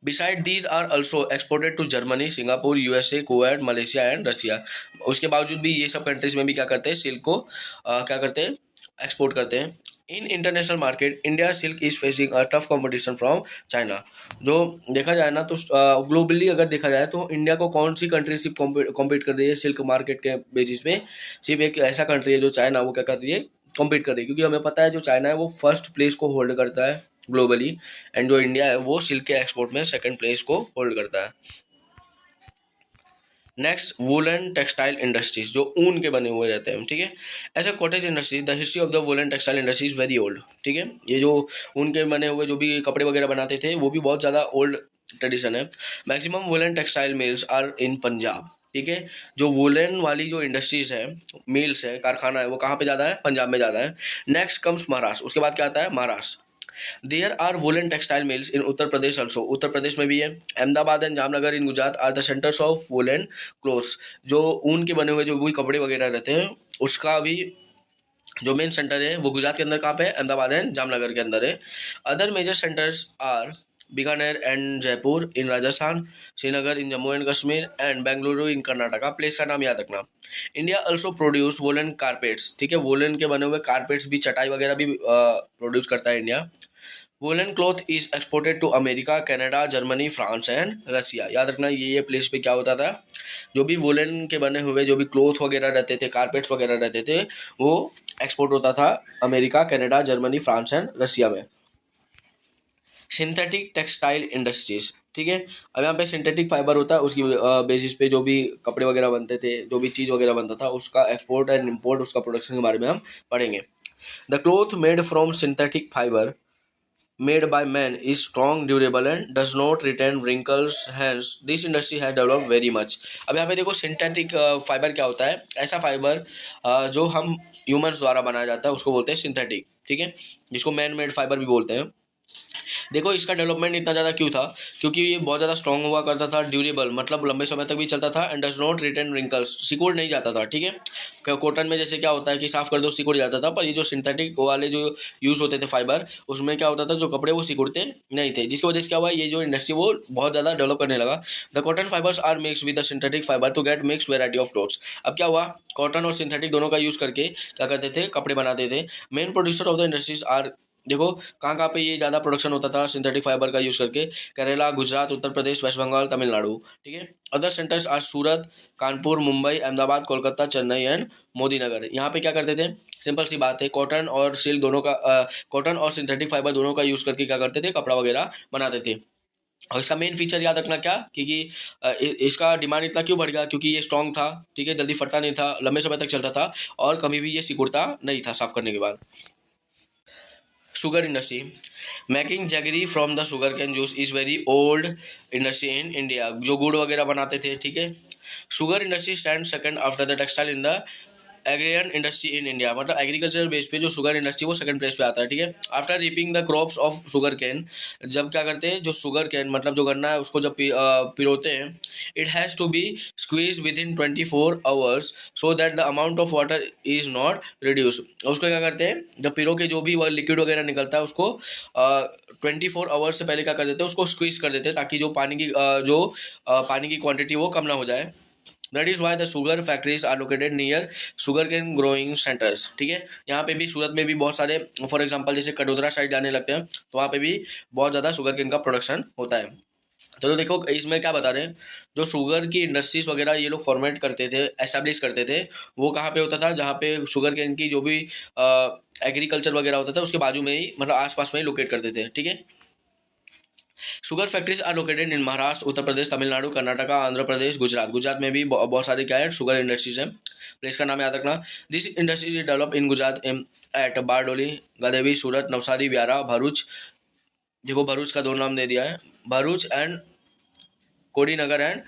Beside these are also exported to Germany, Singapore, USA, Kuwait, Malaysia and Russia। उसके बावजूद भी ये सब कंट्रीज में भी क्या करते हैं, सिल्क को क्या करते हैं, एक्सपोर्ट करते हैं। In international market India silk is facing a tough competition from China. जो देखा जाए ना तो ग्लोबली अगर देखा जाए तो इंडिया को कौन सी कंट्री सिर्फ कॉम्पीट कर रही है सिल्क मार्केट के बेसिस पे, सिर्फ एक ऐसा कंट्री है जो चाइना, वो क्या कर रही है, कॉम्पीट कर रही है। क्योंकि हमें पता है जो चाइना है वो फर्स्ट प्लेस को होल्ड करता है ग्लोबली, एंड जो इंडिया है वो सिल्क के एक्सपोर्ट में सेकंड प्लेस को होल्ड करता है। नेक्स्ट वुलन टेक्सटाइल इंडस्ट्रीज, जो ऊन के बने हुए रहते हैं, ठीक है। ऐसे cottage industry, the history of the woollen textile industry is very old, ठीक है। ये जो ऊन के बने हुए जो भी कपड़े वगैरह बनाते थे वो भी बहुत ज़्यादा ओल्ड ट्रेडिशन है। Maximum woollen textile mills are in Punjab, ठीक है। जो वुलन वाली जो इंडस्ट्रीज है, मिल्स है, कारखाना है, वो कहाँ पे ज़्यादा है? पंजाब में ज़्यादा है। नेक्स्ट कम्स महाराष्ट्र, उसके बाद क्या आता है? Maharashtra. There are woollen textile mills in Uttar Pradesh also, Uttar Pradesh में भी है। Ahmedabad and Jamnagar in Gujarat are the centres of woollen cloths, जो ऊन के बने हुए जो भी कपड़े वगैरह रहते हैं उसका भी जो मेन सेंटर है वो गुजरात के अंदर कहाँ पे है? अहमदाबाद एंड जामनगर के अंदर है। Other major centres are Bikaner and Jaipur in Rajasthan, Srinagar in Jammu and Kashmir and Bengaluru in Karnataka. Place का नाम याद रखना। India also produce woollen carpets, ठीक है। वोलन के बने हुए कारपेट्स भी, चटाई वगैरह भी प्रोड्यूस करता है India. Woollen cloth is exported to America, Canada, Germany, France and Russia. याद रखना ये प्लेस पे क्या होता था, जो भी वोलन के बने हुए जो भी क्लॉथ वगैरह रहते थे, कारपेट्स वगैरह रहते थे, वो एक्सपोर्ट होता था America, Canada, Germany, France and Russia में। सिंथेटिक टेक्सटाइल इंडस्ट्रीज, ठीक है। अब यहाँ पे सिंथेटिक फाइबर होता है, उसकी बेसिस पे जो भी कपड़े वगैरह बनते थे, जो भी चीज़ वगैरह बनता था, उसका एक्सपोर्ट एंड इम्पोर्ट, उसका प्रोडक्शन के बारे में हम पढ़ेंगे। The cloth made from synthetic fibre made by man is strong, durable and does not retain wrinkles. Hence, this industry has developed very much. अब यहाँ पे देखो सिंथेटिक फाइबर क्या होता है। ऐसा फाइबर जो हम ह्यूमंस द्वारा बनाया जाता है उसको बोलते हैं सिंथेटिक, ठीक है, जिसको मैन मेड फाइबर भी बोलते हैं। देखो इसका डेवलपमेंट इतना ज़्यादा क्यों था, क्योंकि ये बहुत ज़्यादा स्ट्रॉन्ग हुआ करता था, ड्यूरेबल मतलब लंबे समय तक भी चलता था, and does not retain wrinkles, सिकुड़ नहीं जाता था, ठीक है। कॉटन में जैसे क्या होता है कि साफ कर दो सिकुड़ जाता था, पर ये जो सिंथेटिक वाले जो यूज़ होते थे फाइबर, उसमें क्या होता था, जो कपड़े वो सिकुड़ते नहीं थे, जिसकी वजह से क्या हुआ, ये जो इंडस्ट्री वो बहुत ज़्यादा डेवलप करने लगा। The cotton fibres are mix with the synthetic fibre to get mix variety of clothes. अब क्या हुआ, कॉटन और सिंथेटिक दोनों का यूज़ करके क्या करते थे, कपड़े बनाते थे। Main producer of the industries are, देखो कहाँ कहाँ पे ये ज़्यादा प्रोडक्शन होता था सिंथेटिक फाइबर का यूज़ करके, केरला, गुजरात, उत्तर प्रदेश, वेस्ट बंगाल, तमिलनाडु, ठीक है। अदर सेंटर्स आज सूरत, कानपुर, मुंबई, अहमदाबाद, कोलकाता, चेन्नई एंड मोदी नगर। यहाँ पे क्या करते थे, सिंपल सी बात है, कॉटन और सिल्क दोनों का कॉटन और सिंथेटिक फाइबर दोनों का यूज़ करके क्या करते थे, कपड़ा वगैरह बनाते थे। और इसका मेन फीचर याद रखना क्या, क्योंकि इसका डिमांड इतना क्यों बढ़ गया, क्योंकि ये स्ट्रॉन्ग था, ठीक है, जल्दी फटता नहीं था, लंबे समय तक चलता था और कभी भी ये सिकुड़ता नहीं था साफ करने के बाद। Sugar industry, making jaggery from the sugar cane juice is very old industry in India, जो गुड़ वगैरह बनाते थे, ठीक है। Sugar industry stand second after the textile in the agrarian industry in India, मतलब एग्रीकल्चरल बेस पे जो शुगर इंडस्ट्री वो सेकंड प्लेस पे आता है, ठीक है। After reaping the crops of sugar cane, जब क्या करते हैं, जो शुगर कैन मतलब जो गन्ना है उसको जब पिरोते हैं, it has to be squeeze within 24 hours so that the amount of water is not reduce. उसको क्या करते हैं, जब पिरो के जो भी लिक्विड वगैरह निकलता है उसको 24 आवर्स से पहले क्या कर देते हैं, उसको स्क्वीज कर देते हैं, ताकि जो पानी की क्वांटिटी वो कम ना हो जाए। That is why the sugar factories are located near sugar cane growing centres, ठीक है। यहाँ पे भी सूरत में भी बहुत सारे, फॉर एग्जांपल जैसे कडोदरा साइड जाने लगते हैं तो वहाँ पे भी बहुत ज़्यादा शुगर कैन का प्रोडक्शन होता है। चलो देखो इसमें क्या बता रहे हैं, जो शुगर की इंडस्ट्रीज वगैरह ये लोग फॉर्मेट करते थे, एस्टेब्लिश करते थे, वो कहाँ पे होता था, जहाँ पे शुगर कैन की जो भी एग्रीकल्चर वगैरह होता था उसके बाजू में ही, मतलब आसपास में ही लोकेट करते थे, ठीक है। Sugar factories are located in Maharashtra, Uttar Pradesh, Tamil Nadu, Karnataka, Andhra Pradesh, Gujarat. Gujarat में भी बहुत सारे क्या है, शुगर इंडस्ट्रीज हैं। प्लेस का नाम याद रखना। This industries is develop in Gujarat at Bardoli, Gadevi, Surat, Navsari, Vyara, Bharuch. देखो भरूच का दो नाम दे दिया है, भरूच एंड कोडीनगर एंड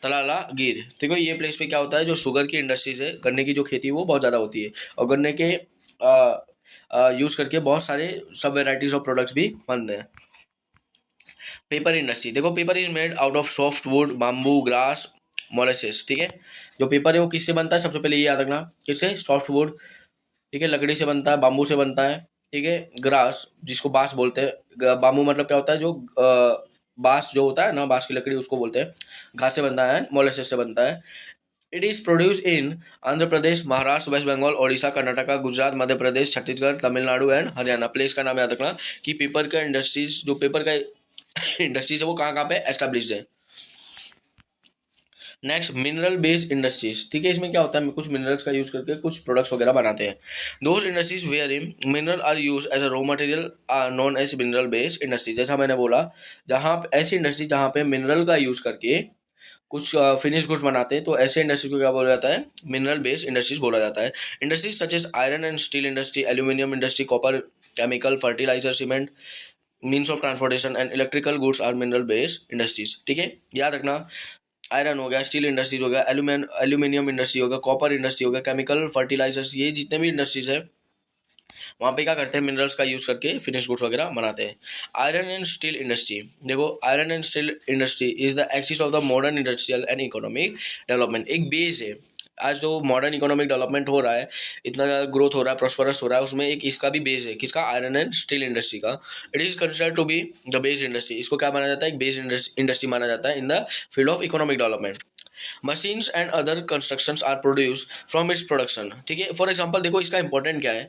तलाला गिर। देखो ये प्लेस पे क्या होता है, जो शुगर की इंडस्ट्रीज है, गन्ने की जो खेती है वो बहुत ज़्यादा होती है, और गन्ने के यूज़ करके बहुत सारे सब वेराइटीज़ ऑफ प्रोडक्ट्स भी बनते हैं। पेपर इंडस्ट्री, देखो paper is made out of soft wood, bamboo, grass, molasses, ठीक है। जो पेपर है वो किससे बनता है, सबसे पहले ये याद रखना, किससे, सॉफ्ट वुड, ठीक है, लकड़ी से बनता है, बाम्बू से बनता है, ठीक है। ग्रास जिसको बांस बोलते हैं, बाम्बू मतलब क्या होता है, जो बांस जो होता है ना, बांस की लकड़ी उसको बोलते हैं। घास से बनता है, मोलेसेस से बनता है। It is produce in Andhra Pradesh, Maharashtra, west Bengal, Odisha, Karnataka, Gujarat, Madhya Pradesh, Chhattisgarh, Tamil Nadu and Haryana. Place का नाम याद रखना कि पेपर का इंडस्ट्रीज, जो पेपर का इंडस्ट्रीज है वो कहाँ कहाँ पे एस्टेब्लिश्ड है। नेक्स्ट मिनरल बेस्ड इंडस्ट्रीज, ठीक है। इसमें क्या होता है, कुछ मिनरल्स का यूज करके कुछ प्रोडक्ट्स वगैरह बनाते हैं। Those industries where in mineral are use as a raw material are known as mineral based industries. जैसा मैंने बोला, जहाँ ऐसी इंडस्ट्री जहाँ पे मिनरल का यूज करके कुछ फिनिश गुड्स बनाते हैं, तो ऐसे इंडस्ट्री को क्या बोला जाता है? मिनरल बेस्ड इंडस्ट्रीज बोला जाता है. Industries such as iron and steel industry, aluminium industry, copper, chemical, fertiliser, cement, means of transportation and electrical goods are mineral based industries. ठीक है, याद रखना. आयरन हो गया, स्टील इंडस्ट्रीज हो गया, एल्यूमिनियम इंडस्ट्री हो गया, कॉपर इंडस्ट्री हो गया, केमिकल, फर्टिलाइजर्स, ये जितने भी इंडस्ट्रीज है वहाँ पे क्या करते हैं? मिनरल्स का यूज़ करके फिनिश गुड्स वगैरह बनाते हैं. आयरन एंड स्टील इंडस्ट्री, देखो iron and steel industry is the axis of the modern industrial and economic development. एक बेस है. आज जो मॉडर्न इकोनॉमिक डेवलपमेंट हो रहा है, इतना ज़्यादा ग्रोथ हो रहा है, प्रॉस्परस हो रहा है, उसमें एक इसका भी बेस है. किसका? आयरन एंड स्टील इंडस्ट्री का. It is considered to be the base industry. इसको क्या माना जाता है? एक बेस इंडस्ट्री माना जाता है in the field of economic development. Machines and other constructions are produce from its production. ठीक है, फॉर एग्जांपल देखो इसका इंपॉर्टेंट क्या है.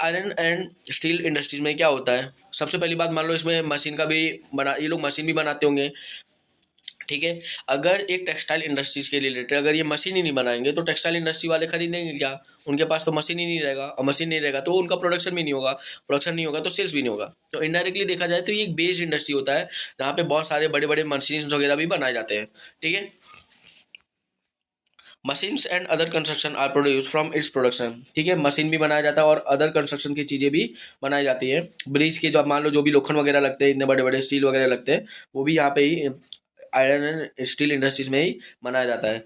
आयरन एंड स्टील इंडस्ट्रीज में क्या होता है? सबसे पहली बात, मान लो इसमें मशीन का भी ये लोग मशीन भी बनाते होंगे. ठीक है, अगर एक टेक्सटाइल इंडस्ट्रीज के रिलेटेड अगर ये मशीन ही नहीं बनाएंगे तो टेक्सटाइल इंडस्ट्री वाले खरीदेंगे क्या? उनके पास तो मशीन ही नहीं रहेगा, और मशीन नहीं रहेगा तो उनका प्रोडक्शन भी नहीं होगा, प्रोडक्शन नहीं होगा तो सेल्स भी नहीं होगा. तो इनडायरेक्टली देखा जाए तो ये एक बेस्ड इंडस्ट्री होता है जहाँ पे बहुत सारे बड़े बड़े मशीन वगैरह भी बनाए जाते हैं. ठीक है, machines and other construction are produce from its production. ठीक है, मशीन भी बनाया जाता है और अदर कंस्ट्रक्शन की चीज़ें भी बनाई जाती है. ब्रिज के जो आप मान लो जो भी लोखंड वगैरह लगते हैं, इतने बड़े बड़े स्टील वगैरह लगते हैं, वो भी यहाँ पे ही आयरन एंड स्टील इंडस्ट्रीज में ही बनाया जाता है.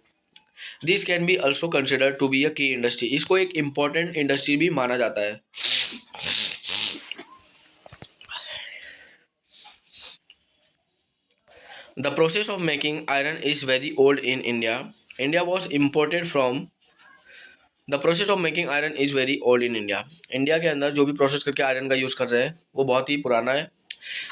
This can be also considered to be a key industry. इसको एक इम्पॉर्टेंट इंडस्ट्री भी माना जाता है. The process of making iron is very old in India. India was imported from the process of making iron is very old in India. India के अंदर जो भी प्रोसेस करके आयरन का यूज़ कर रहे हैं वो बहुत ही पुराना है.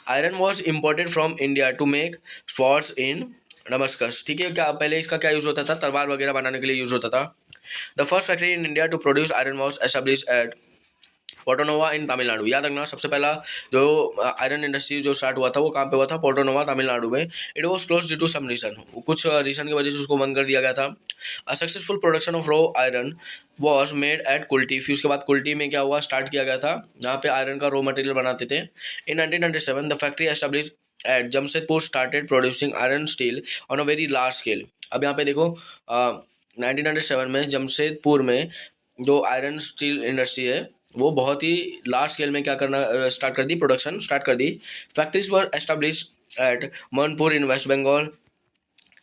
Iron was imported from India to make swords in Damascus. ठीक है, क्या पहले इसका क्या यूज़ होता था? तलवार वगैरह बनाने के लिए यूज़ होता था. The first factory in India to produce iron was establish at Porto Novo in Tamil Nadu. याद रखना, सबसे पहला जो आयरन इंडस्ट्री जो स्टार्ट हुआ था वो कहाँ पे हुआ था? पोर्टोनोवा, तमिलनाडु में. It was close due to some reason. कुछ रीजन की वजह से उसको बंद कर दिया गया था. A successful production of raw iron was made at Kulti. फिर उसके बाद कुल्टी में क्या हुआ? स्टार्ट किया गया था, जहाँ पे आयरन का रॉ मटेरियल बनाते थे. In 1997 the factory establish at Jamshedpur started producing iron steel on a very large scale. अब यहाँ पे देखो 1997 में जमशेदपुर में जो आयरन स्टील इंडस्ट्री है वो बहुत ही लार्ज स्केल में क्या करना स्टार्ट कर दी? प्रोडक्शन स्टार्ट कर दी. Factories were establish at Manpur in waste Bengal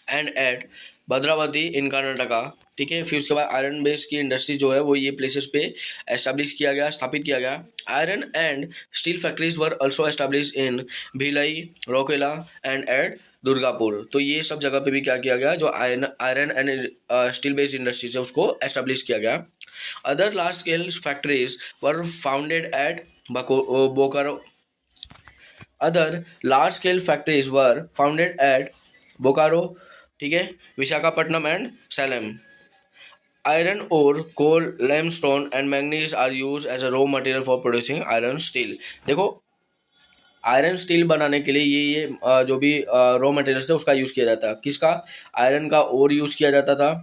and at Bhadravati in Karnataka. ठीक है, फिर उसके बाद आयरन बेस की इंडस्ट्री जो है वो ये प्लेसेस पे एस्टेब्लिश किया गया, स्थापित किया गया. Iron and steel factories were also establish in Bhilai, रोकेला एंड एट दुर्गापुर. तो ये सब जगह पे भी क्या किया गया? जो iron and steel based industries है उसको एस्टेब्लिश किया गया. Other large scale factories were founded at Bokaro. Other large scale factories were founded at Bokaro, ठीक है, Visakhapatnam and Salem. Iron ore, coal, limestone and manganese are use as a raw material for producing iron steel. देखो iron steel बनाने के लिए ये जो भी raw material है उसका यूज़ किया जाता है. किसका? आयरन का ओर यूज़ किया जाता था.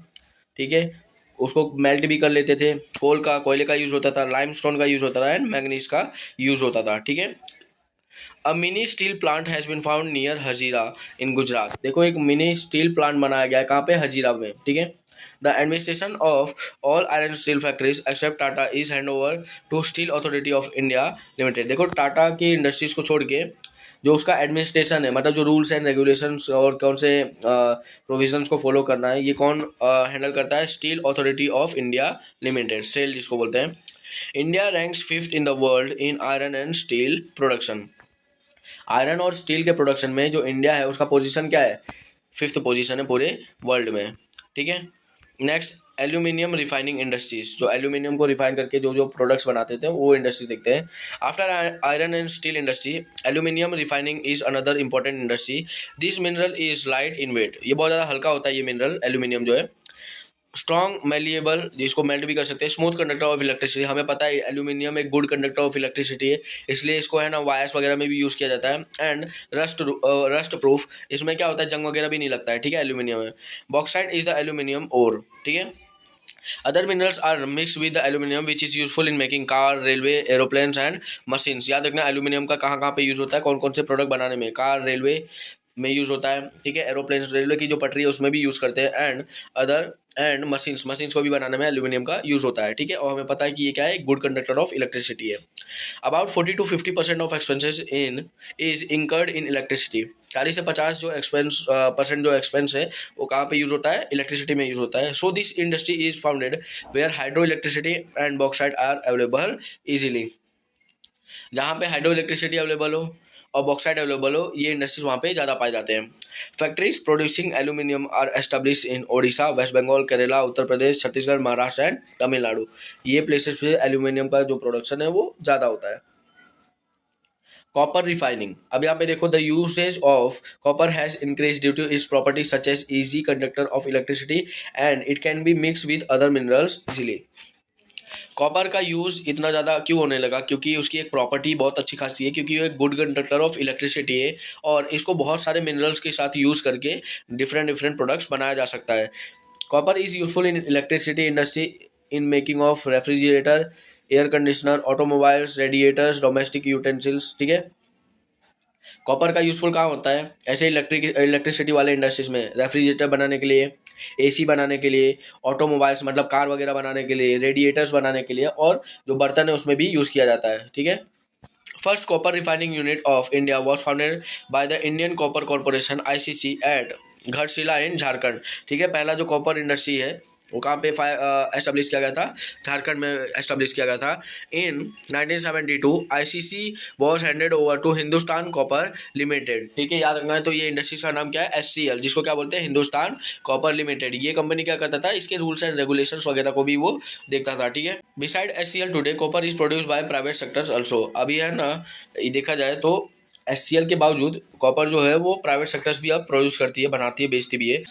ठीक है, उसको मेल्ट भी कर लेते थे. कोल का, कोयले का यूज़ होता था. लाइमस्टोन का यूज़ होता था एंड मैंगनीज का यूज़ होता था. ठीक है, a mini steel plant has been found near Hazira in Gujarat. देखो एक मिनी स्टील प्लांट बनाया गया है, कहाँ पे? हजीरा में. ठीक है, the administration of all iron steel factories except Tata is hand over to steel authority of India limited. देखो टाटा की इंडस्ट्रीज को छोड़ के जो उसका एडमिनिस्ट्रेशन है, मतलब जो रूल्स एंड रेगुलेशंस और कौन से प्रोविजंस को फॉलो करना है, ये कौन हैंडल करता है? Steel authority of India limited, SAIL जिसको बोलते हैं. India ranks 5th in the world in iron and steel production. Iron और स्टील के प्रोडक्शन में जो इंडिया है उसका पोजीशन क्या है? 5th पोजीशन है पूरे वर्ल्ड में. ठीक है, नेक्स्ट एल्यूमिनियम रिफाइनिंग इंडस्ट्रीज. जो एल्यूमिनियम को रिफाइन करके जो जो प्रोडक्ट्स बनाते थे वो इंडस्ट्री देखते हैं. After iron and steel industry, aluminium refining is another important industry. This mineral is light in weight. ये बहुत ज़्यादा हल्का होता है ये मिनरल एल्यूमिनियम जो है. स्ट्रॉन्ग मेलिएबल, जिसको मेल्ट भी कर सकते हैं. Smooth conductor of electricity. हमें पता है एल्यूमिनियम एक गुड कंडक्टर ऑफ इलेक्ट्रिसिटी है, इसलिए इसको है ना वायर्स वगैरह में भी यूज़ किया जाता है. And rust proof. इसमें क्या होता है? जंग वगैरह भी नहीं लगता है. ठीक है, एल्यूमिनियम है. Bauxite is the aluminium ore. ठीक है, other minerals are mix with the aluminium which is useful in making car, railway, aeroplanes and machines. याद रखना एल्यूमिनियम का कहाँ कहाँ पे यूज़ होता है, कौन कौन से प्रोडक्ट बनाने में? कार, रेलवे, में यूज़ होता है, ठीक है। एरोप्लेन, रेलवे की जो पटरी है उसमें भी यूज़ करते हैं, एंड अदर एंड मशीन्स को भी बनाने में एल्यूमिनियम का यूज़ होता है, ठीक है। और हमें पता है कि ये क्या है, गुड कंडक्टर ऑफ इलेक्ट्रिसिटी है। About 40 to 50% of expenses in is incurred in electricity. 40 से 50 जो एक्सपेंस परसेंट जो एक्सपेंस है वो कहाँ पे यूज़ होता है, इलेक्ट्रिसिटी में यूज़ होता है। So this industry is founded where hydro electricity and bauxite are available easily. जहाँ पे हाइड्रो इलेक्ट्रिसिटी अवेलेबल हो और बॉक्साइट अवेलेबल हो, ये इंडस्ट्रीज वहाँ पे ज़्यादा पाए जाते हैं। Factories producing aluminium are establish in Odisha, west Bengal, Kerala, Uttar Pradesh, Chhattisgarh, Maharashtra and Tamil Nadu. ये प्लेसेस पे एल्यूमिनियम का जो प्रोडक्शन है वो ज़्यादा होता है। कॉपर रिफाइनिंग, अब यहाँ पे देखो, the usage of copper has increase due to its property such as easy conductor of electricity and it can be mix with other minerals easily. Copper का यूज़ इतना ज़्यादा क्यों होने लगा, क्योंकि उसकी एक प्रॉपर्टी बहुत अच्छी खासी है, क्योंकि वो एक गुड कंडक्टर ऑफ इलेक्ट्रिसिटी है और इसको बहुत सारे मिनरल्स के साथ यूज़ करके डिफरेंट डिफरेंट प्रोडक्ट्स बनाया जा सकता है। Copper is useful in electricity industry in making of refrigerator, air conditioner, automobiles, radiators, domestic utensils, ठीक है। कॉपर का यूजफुल कहाँ होता है, ऐसे इलेक्ट्रिसिटी वाले इंडस्ट्रीज में, रेफ्रिजरेटर बनाने के लिए, एसी बनाने के लिए, ऑटोमोबाइल्स मतलब कार वगैरह बनाने के लिए, रेडिएटर्स बनाने के लिए, और जो बर्तन है उसमें भी यूज़ किया जाता है, ठीक है। First copper refining unit of India was founded by the Indian copper corporation ICC at Ghatshila in Jharkhand, ठीक है। पहला जो कॉपर इंडस्ट्री है वो कहाँ पे एस्टेब्लिश किया गया था, झारखंड में एस्टेब्लिश किया गया था। In 1972 ICC was handed over to Hindustan copper limited, ठीक है। याद रखना है, तो ये इंडस्ट्रीज का नाम क्या है, SCL, जिसको क्या बोलते हैं, हिंदुस्तान कॉपर लिमिटेड। ये कंपनी क्या करता था, इसके रूल्स एंड रेगुलेशंस वगैरह को भी वो देखता था, ठीक है। Beside SCL today copper is produce by private sectors also. अभी है ना, ये देखा जाए तो SCL के बावजूद कॉपर जो है वो प्राइवेट सेक्टर्स भी अब प्रोड्यूस करती है, बनाती है, बेचती भी है।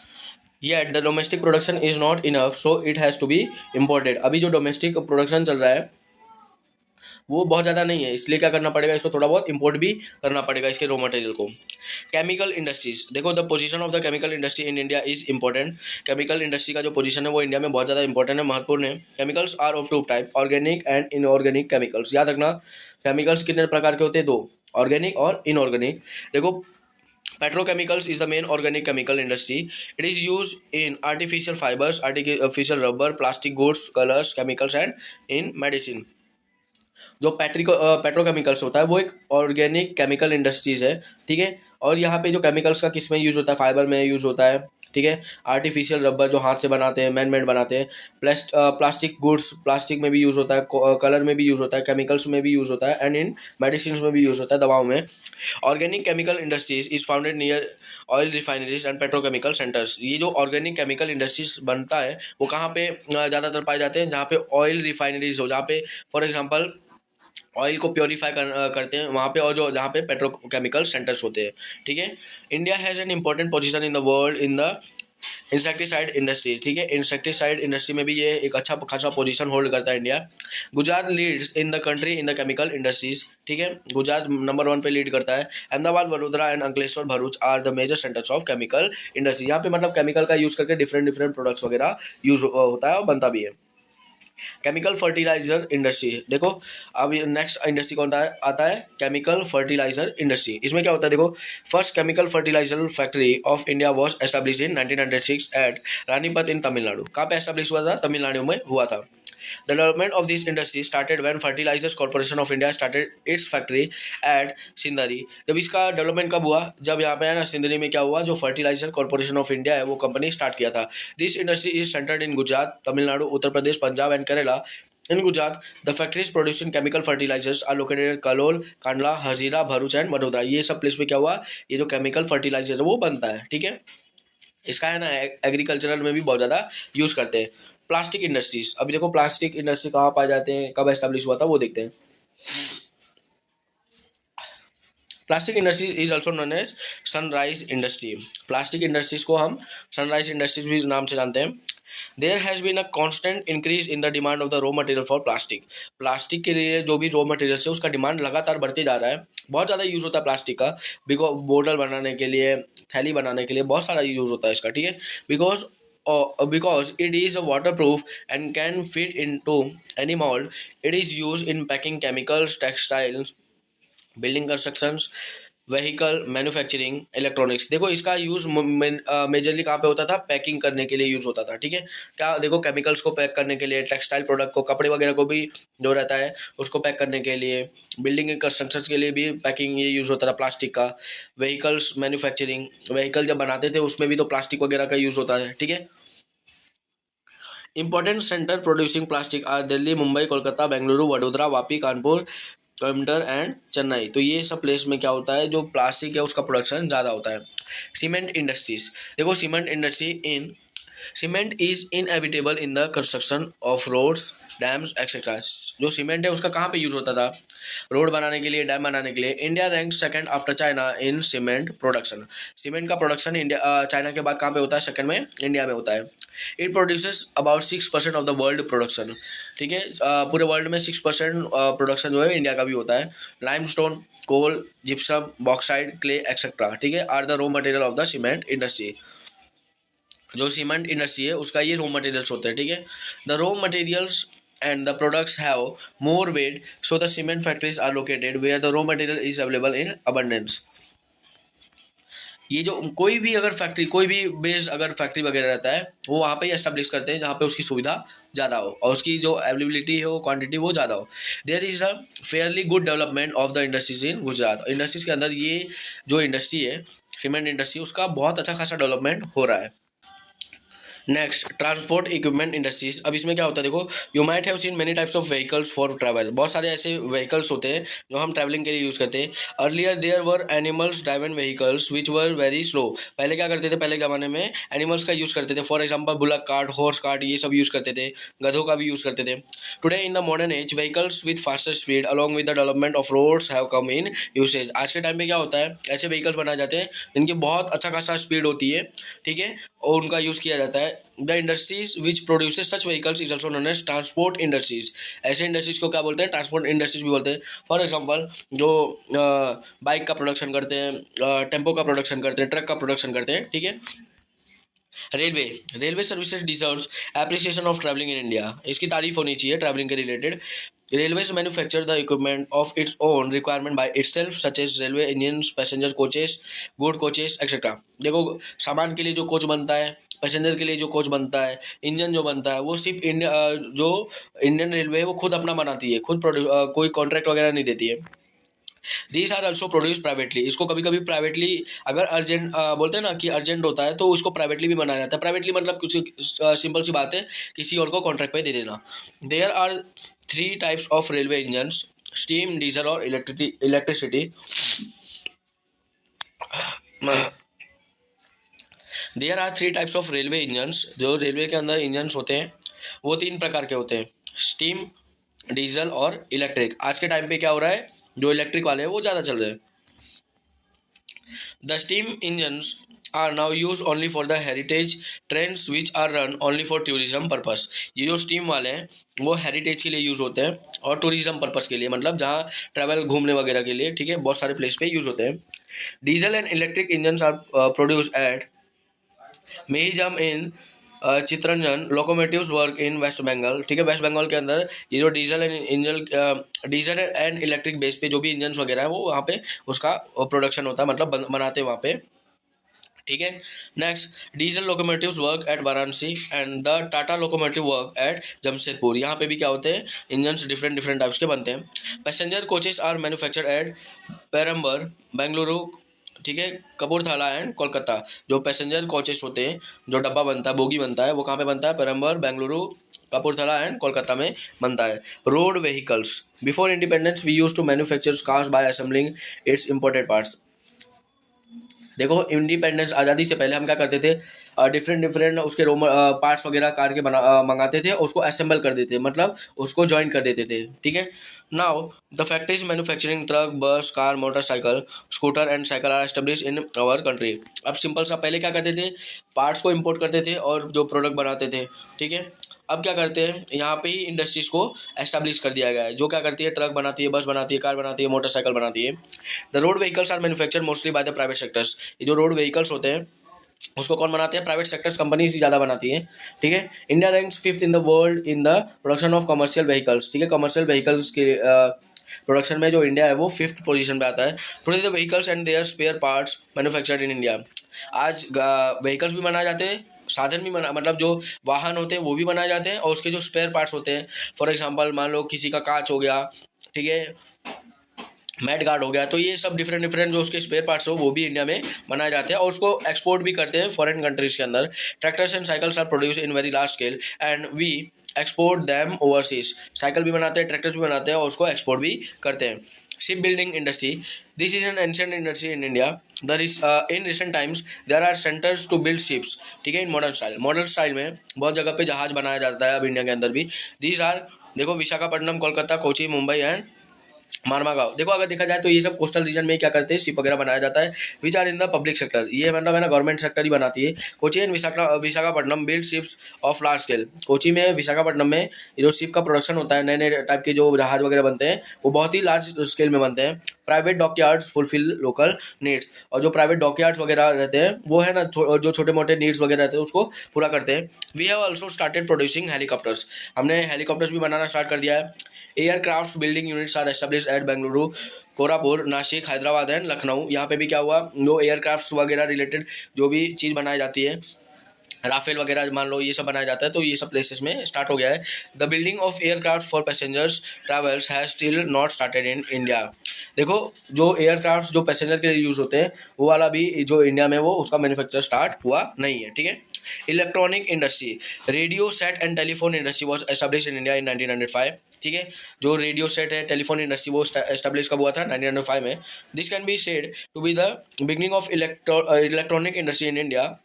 Yet the domestic production is not enough, so it has to be imported। अभी जो डोमेस्टिक प्रोडक्शन चल रहा है वो बहुत ज़्यादा नहीं है, इसलिए क्या करना पड़ेगा, इसको थोड़ा बहुत इंपोर्ट भी करना पड़ेगा इसके रॉ मटेरियल को। केमिकल इंडस्ट्रीज, देखो, the position of the chemical industry in India is important. Chemical industry का जो पोजीशन है वो इंडिया में बहुत ज़्यादा इंपॉर्टेंट है, महत्वपूर्ण है। Chemicals are of two type, organic and inorganic chemicals. याद रखना, केमिकल्स कितने प्रकार के होते हैं, दो, ऑर्गेनिक और इनऑर्गेनिक। देखो, petrochemicals is the main organic chemical industry. It is used in artificial fibers, artificial rubber, plastic goods, colors, chemicals and in medicine। जो पेट्रोकेमिकल्स होता है वो एक ऑर्गेनिक केमिकल इंडस्ट्रीज है, ठीक है। और यहाँ पे जो केमिकल्स का किस में यूज़ होता है, फाइबर में यूज़ होता है, ठीक है। आर्टिफिशियल रबर जो हाथ से बनाते हैं, मैन मेड बनाते हैं। प्लास्टिक गुड्स, प्लास्टिक में भी यूज़ होता है, कलर में भी यूज़ होता है, केमिकल्स में भी यूज़ होता है, एंड इन मेडिसिन में भी यूज़ होता है, दवाओं में। Organic chemical industries is founded near oil refineries and petrochemical centres. ये जो ऑर्गेनिक केमिकल इंडस्ट्रीज बनता है वो कहाँ पे ज़्यादातर पाए जाते हैं, जहाँ पे ऑयल रिफाइनरीज हो, जहाँ पे फॉर एग्जाम्पल ऑयल को प्योरीफाई करते हैं वहाँ पे, और जो जहाँ पे पेट्रोकेमिकल सेंटर्स होते हैं, ठीक है। India has an important position in the world in the insecticide industry, ठीक है। इंसेक्टिसाइड इंडस्ट्री में भी ये एक अच्छा खासा पोजीशन होल्ड करता है India. Gujarat leads in the country in the chemical industries, ठीक है। गुजरात नंबर 1 पे लीड करता है। Ahmedabad, Vadodara and Ankleshwar, Bharuch are the major centres of chemical industry. यहाँ पे मतलब केमिकल का यूज़ करके डिफरेंट डिफरेंट प्रोडक्ट्स वगैरह यूज़ होता है और बनता भी है। केमिकल फर्टिलाइजर इंडस्ट्री, देखो अब नेक्स्ट इंडस्ट्री कौन आता है, केमिकल फर्टिलाइजर इंडस्ट्री। इसमें क्या होता है, देखो, first chemical fertiliser factory of India was established in 1906 at Ranipet in Tamil Nadu. कहाँ पे एस्टेब्लिश हुआ था, तमिलनाडु में हुआ था। The development of this industry started when Fertilizers Corporation of India started its factory at Sindri. जब इसका डेवलपमेंट कब हुआ, जब यहाँ पे है ना सिंदरी में क्या हुआ, जो फर्टिलाइजर कॉर्पोरेशन ऑफ इंडिया है वो कंपनी स्टार्ट किया था। This industry is centred in Gujarat, Tamil Nadu, Uttar Pradesh, Punjab and Kerala. In Gujarat, the factories producing chemical fertilizers are located at Kalol, Kandla, Hazira, Bharuch and Vadodara। ये सब प्लेस पे क्या हुआ, ये जो केमिकल फर्टिलाइजर है वो बनता है, ठीक है। इसका है ना एग्रीकल्चरल में भी बहुत ज़्यादा यूज़ करते हैं। प्लास्टिक इंडस्ट्रीज, अभी देखो प्लास्टिक इंडस्ट्री कहाँ पाए जाते हैं, कब एस्टेब्लिश हुआ था वो देखते हैं। Plastic industry is also known as sunrise industry. Plastic industries को हम सनराइज इंडस्ट्रीज भी नाम से जानते हैं। There has been a constant increase in the demand of the raw material for plastic. Plastic के लिए जो भी रॉ मटेरियल है उसका डिमांड लगातार बढ़ते जा रहा है। बहुत ज़्यादा यूज़ होता है प्लास्टिक का, बोतल बनाने के लिए, थैली बनाने के लिए बहुत सारा यूज़ होता है इसका, ठीक है। Because it is a waterproof and can fit into any mold, it is used in packing chemicals, textiles, building constructions, vehicle manufacturing electronics. देखो इसका यूज मेजरली कहाँ पे होता था, पैकिंग करने के लिए यूज होता था, ठीक है। क्या देखो, केमिकल्स को पैक करने के लिए, टेक्सटाइल प्रोडक्ट को, कपड़े वगैरह को भी जो रहता है उसको पैक करने के लिए, बिल्डिंग एंड कंस्ट्रक्शन के लिए भी पैकिंग ये यूज होता था प्लास्टिक का। व्हीकल्स मैन्युफैक्चरिंग, व्हीकल जब बनाते थे उसमें भी तो प्लास्टिक वगैरह का यूज होता है, ठीक है। Important centre producing plastic are Delhi, Mumbai, Kolkata, Bengaluru, Vadodara, Vapi, Kanpur, Coimbatore and Chennai. तो ये सब प्लेस में क्या होता है, जो प्लास्टिक है उसका प्रोडक्शन ज़्यादा होता है। सीमेंट इंडस्ट्रीज, देखो cement industry in cement is inevitable in the construction of roads, dams etcetera. जो सीमेंट है उसका कहाँ पे यूज होता था, रोड बनाने के लिए, डैम बनाने के लिए। India rank second after China in cement production. Cement का प्रोडक्शन इंडिया चाइना के बाद कहाँ पे होता है, सेकंड में इंडिया में होता है। It produces about 6% of the world production, ठीक है। पूरे वर्ल्ड में 6% प्रोडक्शन जो है इंडिया का भी होता है। Limestone, coal, gypsum, bauxite, clay etcetera, ठीक है, are the raw material of the cement industry. जो सीमेंट इंडस्ट्री है उसका ये रॉ मटेरियल्स होते हैं, ठीक है। The raw materials and the products have more weight, so the cement factories are located where the raw material is available in abundance। ये जो कोई भी अगर फैक्ट्री, कोई भी बेस अगर फैक्ट्री वगैरह रहता है वो वहाँ पे ही एस्टेब्लिश करते हैं जहाँ पे उसकी सुविधा ज़्यादा हो और उसकी जो अवेलेबिलिटी हो, क्वांटिटी वो ज़्यादा हो। There is a fairly good development of the industries in Gujarat. Industries के अंदर ये जो इंडस्ट्री है सीमेंट इंडस्ट्री, उसका बहुत अच्छा खासा डेवलपमेंट हो रहा है। Next, transport equipment industries. अब इसमें क्या होता है, देखो you might have seen many types of vehicles for travel. बहुत सारे ऐसे व्हीकल्स होते हैं जो हम ट्रैवलिंग के लिए यूज़ करते हैं। Earlier there were animals driven vehicles which were very slow. पहले क्या करते थे, पहले ज़माने में एनिमल्स का यूज़ करते थे। For example bullock cart, horse cart, ये सब यूज़ करते थे। गधों का भी यूज़ करते थे। Today in the modern age vehicles with faster speed along with the development of roads have come in usage. आज के टाइम पे क्या होता है, ऐसे व्हीकल्स बनाए जाते हैं जिनकी बहुत अच्छा खासा स्पीड होती है, ठीक है, और उनका यूज़ किया जाता है। The industries which produces such vehicles is also known as transport industries. ऐसे इंडस्ट्रीज को क्या बोलते हैं, ट्रांसपोर्ट इंडस्ट्रीज भी बोलते हैं। फॉर एग्जांपल जो बाइक का प्रोडक्शन करते हैं, टेम्पो का प्रोडक्शन करते हैं, ट्रक का प्रोडक्शन करते हैं, ठीक है। Railway services deserves appreciation of travelling in India. इसकी तारीफ होनी चाहिए ट्रैवलिंग के related. Railways manufacture the equipment of its own requirement by itself, such as railway engines, passenger coaches, good coaches, etc. देखो सामान के लिए जो कोच बनता है, पैसेंजर के लिए जो कोच बनता है, इंजन जो बनता है, वो सिर्फ जो इंडियन रेलवे है वो खुद अपना बनाती है, खुद कोई कॉन्ट्रैक्ट वगैरह नहीं देती है। These are also produce privately. इसको कभी कभी प्राइवेटली, अगर अर्जेंट बोलते हैं ना कि अर्जेंट होता है तो इसको प्राइवेटली भी बनाया जाता है। प्राइवेटली मतलब कुछ सिंपल सी बात है, किसी और को कॉन्ट्रैक्ट पे दे देना। There are 3 types of railway engines, steam, diesel और electricity. There are 3 types of railway engines. जो रेलवे के अंदर इंजन्स होते हैं वो 3 प्रकार के होते हैं, स्टीम, डीजल और इलेक्ट्रिक। आज के टाइम पे क्या हो रहा है, जो इलेक्ट्रिक वाले हैं वो ज़्यादा चल रहे हैं। The steam engines are now use only for the heritage trains which are run only for tourism purpose. ये जो स्टीम वाले हैं वो हेरिटेज के लिए यूज़ होते हैं और टूरिज्म पर्पस के लिए, मतलब जहाँ ट्रैवल घूमने वगैरह के लिए, ठीक है, बहुत सारे प्लेस पे यूज़ होते हैं। Diesel and electric engines are produce at Mihijam in Chittaranjan locomotives work in waste Bengal, ठीक है। वेस्ट बंगाल के अंदर ये जो डीजल एंड इलेक्ट्रिक बेस पे जो भी इंजन वगैरह है वो वहाँ पे उसका प्रोडक्शन होता है, मतलब बनाते हैं वहाँ पे, ठीक है। Next, diesel locomotives work at Varanasi and the Tata locomotive work at Jamshedpur. यहाँ पे भी क्या होते हैं, इंजन्स डिफरेंट डिफरेंट टाइप्स के बनते हैं। Passenger coaches are manufactured at Perambur, Bengaluru, ठीक है, कपूरथला एंड कोलकाता। जो पैसेंजर कोचेस होते हैं, जो डब्बा बनता है, बोगी बनता है, वो कहाँ पे बनता है, पेरम्बर, बेंगलुरु, कपूरथला एंड कोलकाता में बनता है। Road vehicles, before independence we use to manufacture cars by assembling its imported parts. देखो इंडिपेंडेंस, आज़ादी से पहले हम क्या करते थे, डिफरेंट डिफरेंट उसके पार्ट्स वगैरह कार के मंगाते थे, उसको असेंबल कर देते, मतलब उसको ज्वाइन कर देते थे, ठीक है। Now the factories manufacturing truck, bus, car, motorcycle, scooter and cycle are establish in our country. अब सिंपल सा, पहले क्या करते थे, पार्ट्स को इम्पोर्ट करते थे और जो प्रोडक्ट बनाते थे, ठीक है। अब क्या करते हैं, यहाँ पे ही इंडस्ट्रीज़ को एस्टेब्लिश कर दिया गया है, जो क्या करती है, ट्रक बनाती है, बस बनाती है, कार बनाती है, मोटरसाइकिल बनाती है। The road vehicles are manufacture mostly by the private sectors. ये जो रोड व्हीकल्स होते हैं उसको कौन बनाते हैं, प्राइवेट सेक्टर्स, कंपनीज ही ज़्यादा बनाती है, ठीक है। India ranks 5th in the world in the production of commercial vehicles, ठीक है। कमर्शियल व्हीकल्स के प्रोडक्शन में जो इंडिया है वो 5th पोजीशन पे आता है। Today the vehicles and their spare parts manufactured in India. आज व्हीकल्स भी बनाए जाते हैं, साधन भी बना, मतलब जो वाहन होते हैं वो भी बनाए जाते हैं, और उसके जो स्पेयर पार्ट्स होते हैं, फॉर एग्जांपल मान लो किसी का कांच हो गया, ठीक है, मैट गार्ड हो गया, तो ये सब डिफरेंट डिफरेंट जो उसके स्पेयर पार्ट्स हो वो भी इंडिया में बनाए जाते हैं और उसको एक्सपोर्ट भी करते हैं फॉरेन कंट्रीज के अंदर। Tractors and cycles are produce in very large scale and we export them overseas. Cycle भी बनाते हैं, ट्रैक्टर्स भी बनाते हैं और उसको एक्सपोर्ट भी करते हैं। Ship building industry, this is an ancient industry in India. In recent times there are centres to build ships, ठीक है, इन मॉडर्न स्टाइल में बहुत जगह पे जहाज बनाया जाता है अब इंडिया के अंदर भी। दीज आर, देखो, विशाखापट्टनम, कोलकाता, कोची, मुंबई एंड मारमागांव। देखो अगर देखा जाए तो ये सब कोस्टल रीजन में क्या करते हैं, शिप वगैरह बनाया जाता है, which are in the public sector. ये मतलब है ना गवर्नमेंट सेक्टर ही बनाती है। Kochi and Visakhapatnam build ships of large scale. Kochi में, विशाखापट्टनम में जो शिप का प्रोडक्शन होता है, नए नए टाइप के जो जहाज वगैरह बनते हैं वो बहुत ही लार्ज स्केल में बनते हैं। Private dockyards fulfil local needs, और जो प्राइवेट डॉकयार्ड्स वगैरह रहते हैं वो है ना जो छोटे मोटे नीड्स वगैरह रहते हैं उसको पूरा करते हैं। We have also started producing helicopters, हमने हेलीकॉप्टर्स भी बनाना स्टार्ट कर दिया है। Aircraft building units are establish at Bengaluru, Koraput, Nashik, Hyderabad and Lucknow. यहाँ पे भी क्या हुआ, जो एयरक्राफ्ट वगैरह रिलेटेड जो भी चीज़ बनाई जाती है, राफेल वगैरह मान लो, ये सब बनाया जाता है, तो ये सब प्लेसेस में स्टार्ट हो गया है। The building of aircraft for passengers travels has still not started in India. देखो जो एयरक्राफ्ट जो पैसेंजर के लिए यूज़ होते हैं वो वाला भी जो इंडिया में वो उसका मैन्युफैक्चर स्टार्ट हुआ नहीं है, ठीक है। Electronic industry, radio set and telephone industry was establish in India in 1905, ठीक है। जो रेडियो सेट है, टेलीफोन इंडस्ट्री, वो एस्टेब्लिश कब हुआ था, 1905 में। This can be said to be the beginning of electronic industry in India.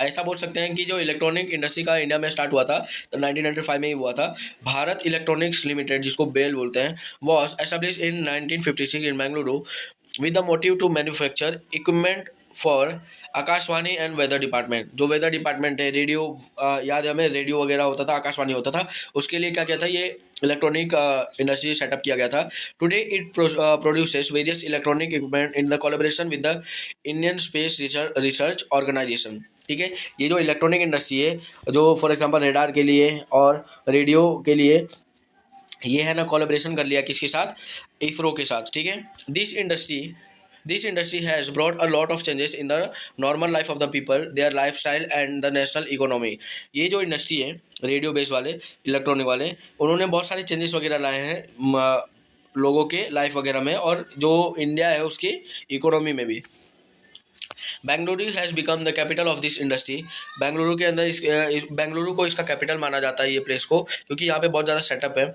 ऐसा बोल सकते हैं कि जो इलेक्ट्रॉनिक इंडस्ट्री का इंडिया में स्टार्ट हुआ था तो 1995 में ही हुआ था। भारत इलेक्ट्रॉनिक्स लिमिटेड, जिसको बेल बोलते हैं, was establish in 1956 in Bengaluru with the motive to manufacture equipment for Akashvani and weather department. जो वेदर डिपार्टमेंट है, रेडियो, याद है हमें, रेडियो वगैरह होता था, आकाशवाणी होता था, उसके लिए क्या किया था, ये इलेक्ट्रॉनिक इंडस्ट्री सेटअप किया गया था। Today it produces various electronic equipment in the collaboration with the Indian space research organisation, ठीक है। ये जो इलेक्ट्रॉनिक इंडस्ट्री है, जो फॉर एग्जांपल रेडार के लिए और रेडियो के लिए, ये है ना कोलैबोरेशन कर लिया किसके साथ, इसरो के साथ, ठीक है। This industry has brought a lot of changes in the normal life of the people, their lifestyle and the national economy। ये जो इंडस्ट्री है रेडियो बेस वाले, इलेक्ट्रॉनिक वाले, उन्होंने बहुत सारे चेंजेस वगैरह लाए हैं लोगों के लाइफ वगैरह में और जो इंडिया है उसकी इकोनॉमी में भी। Bengaluru has become the capital of this industry. Bengaluru के अंदर बेंगलुरु को इसका कैपिटल माना जाता है, ये प्लेस को, क्योंकि यहाँ पे बहुत ज़्यादा सेटअप है।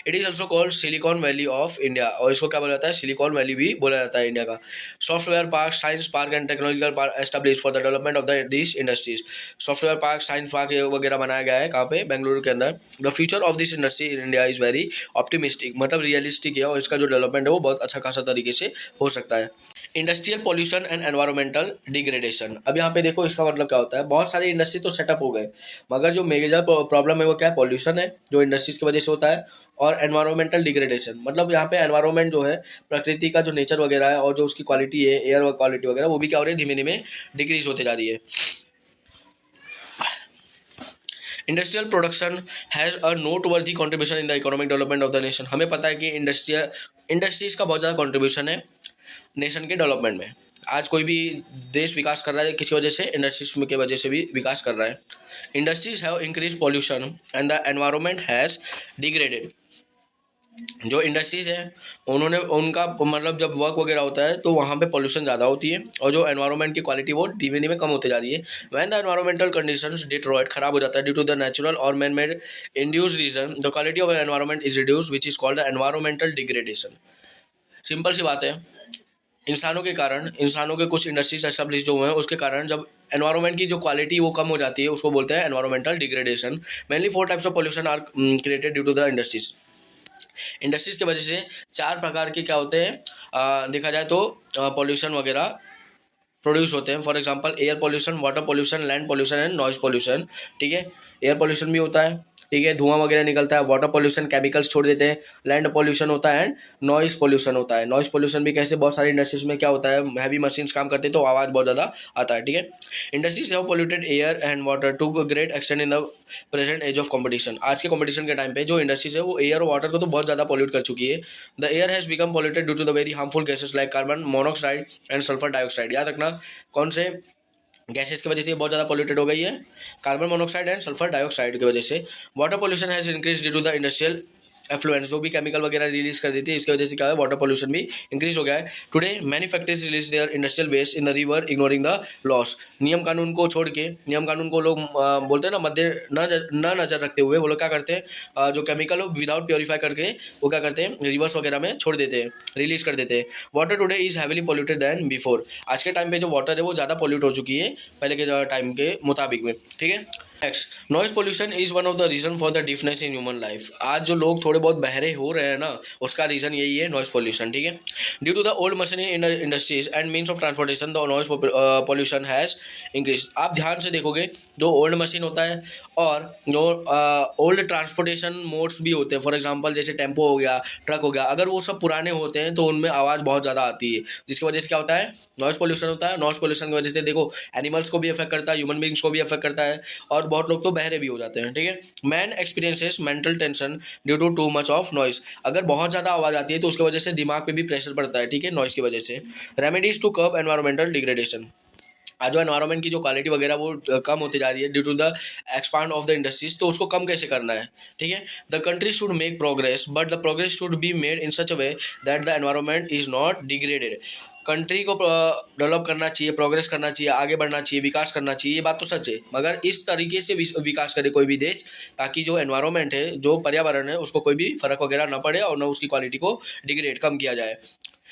It is also called silicon valley of India, और इसको क्या बोला जाता है, सिलिकॉन वैली भी बोला जाता है इंडिया का। Software park, science park and technological park establish for the development of this industries. Software park, science park वगैरह बनाया गया है कहाँ पे, बेंगलुरु के अंदर। The future of this industry in India is very optimistic, मतलब रियलिस्टिक है और इसका जो डेवलपमेंट है वो बहुत अच्छा खासा तरीके से हो सकता है। Industrial pollution and environmental degradation. अब यहाँ पे देखो इसका मतलब क्या होता है, बहुत सारे इंडस्ट्री तो सेटअप हो गए, मगर जो मेजर प्रॉब्लम है वो क्या है, पॉल्यूशन है, जो इंडस्ट्रीज की वजह से होता है, और एनवायरमेंटल डिग्रेडेशन, मतलब यहाँ पे एनवायरमेंट जो है, प्रकृति का जो नेचर वगैरह है और जो उसकी क्वालिटी है, एयर क्वालिटी वगैरह, वो भी क्या हो रही है, धीमे धीमे डिक्रीज होते जा रही है। Industrial production has a noteworthy contribution in the economic development of the nation. हमें पता है कि इंडस्ट्रीज का बहुत ज़्यादा कॉन्ट्रीब्यूशन है नेशन के डेवलपमेंट में। आज कोई भी देश विकास कर रहा है किसी वजह से, इंडस्ट्रीज की वजह से भी विकास कर रहा है। Industries have increase pollution and the environment has degraded. जो इंडस्ट्रीज हैं उन्होंने उनका मतलब जब वर्क वगैरह होता है तो वहाँ पे पॉल्यूशन ज़्यादा होती है और जो एनवायरनमेंट की क्वालिटी वो धीमे धीमे कम होते जा रही है। When the environmental conditions deteriorate, खराब हो जाता है, ड्यू टू द नेचुरल और man made induced reason, the quality of environment is reduce which is called the environmental degradation. Simple सी बात है, इंसानों के कारण, इंसानों के कुछ इंडस्ट्रीज एस्टेब्लिश जो हुए हैं उसके कारण जब एनवायरनमेंट की जो क्वालिटी वो कम हो जाती है उसको बोलते हैं environmental degradation. Mainly 4 types of pollution are created due to the industries. Industries की वजह से 4 प्रकार के क्या होते हैं, देखा जाए तो पॉल्यूशन वगैरह प्रोड्यूस होते हैं। For example air pollution, water pollution, land pollution and noise pollution, ठीक है। एयर पॉल्यूशन भी होता है, ठीक है, धुआं वगैरह निकलता है, वाटर पॉल्यूशन, केमिकल्स छोड़ देते हैं, लैंड पॉल्यूशन होता है एंड नॉइज पॉल्यूशन होता है। नॉइज पॉल्यूशन भी कैसे, बहुत सारी इंडस्ट्रीज में क्या होता है, हैवी मशीन्स काम करते हैं तो आवाज़ बहुत ज़्यादा आता है। ठीक है, industries have polluted air and water to great extent in the present age of competition. आज के कंपटीशन के टाइम पे जो इंडस्ट्रीज है वो एयर और वाटर को तो बहुत ज़्यादा पॉल्यूट कर चुकी है। The air has become polluted due to the very harmful gases like carbon monoxide and sulphur dioxide. याद रखना कौन से गैसेस की वजह से बहुत ज़्यादा पॉल्यूटेड हो गई है, carbon monoxide and sulphur dioxide की वजह से। Water pollution has increase due to the industrial effluents, जो भी केमिकल वगैरह रिलीज कर देती है इसकी वजह से क्या है, वाटर पॉल्यूशन भी इंक्रीज हो गया है। Today many factories release their industrial waste in the river ignoring the laws. नियम कानून को छोड़ के, नियम कानून को लोग बोलते हैं ना, मध्य न नजर रखते हुए वो लोग क्या करते हैं, जो केमिकल विदाउट प्योरीफाई करके वो क्या करते हैं, रिवर्स वगैरह में छोड़ देते हैं, रिलीज कर देते हैं। Water today is heavily polluted then before. आज के टाइम पे जो वाटर है वो ज़्यादा पॉल्यूट हो चुकी है पहले के टाइम के मुताबिक में। ठीक है, next, noise pollution is one of the reason for the deafness in human life. आज जो लोग थोड़े बहुत बहरे हो रहे हैं ना, उसका रीजन यही है, नॉइज पोल्यूशन। ठीक है, due to the old machinery in industries and means of transportation the noise pollution has increase. आप ध्यान से देखोगे, जो ओल्ड मशीन होता है और जो ओल्ड ट्रांसपोर्टेशन मोड्स भी होते हैं, फॉर एग्जांपल जैसे टेम्पो हो गया, ट्रक हो गया, अगर वो सब पुराने होते हैं तो उनमें आवाज़ बहुत ज़्यादा आती है, जिसकी वजह से क्या होता है, नॉइज पोल्यूशन होता है। नॉइज पोल्यूशन की वजह से देखो एनिमल्स को भी अफेक्ट करता है, ह्यूमन बींग्स को भी अफेक्ट करता है, और बहुत लोग तो बहरे भी हो जाते हैं। ठीक है, man experiences mental tension due to too much of noise. अगर बहुत ज़्यादा आवाज़ आती है तो उसकी वजह से दिमाग पे भी प्रेशर पड़ता है। ठीक है, नॉइज की वजह से। Remedies to curb environmental degradation. आज जो एनवायरनमेंट की जो क्वालिटी वगैरह वो कम होती जा रही है due to the expand of the industries, तो उसको कम कैसे करना है। ठीक है, the country should make progress but the progress should be made in such a way that the environment is not degraded. Country को डेवलप करना चाहिए, प्रोग्रेस करना चाहिए, आगे बढ़ना चाहिए, विकास करना चाहिए, ये बात तो सच है, मगर इस तरीके से विकास करे कोई भी देश ताकि जो एनवायरनमेंट है, जो पर्यावरण है, उसको कोई भी फर्क वगैरह ना पड़े और ना उसकी क्वालिटी को डिग्रेड कम किया जाए।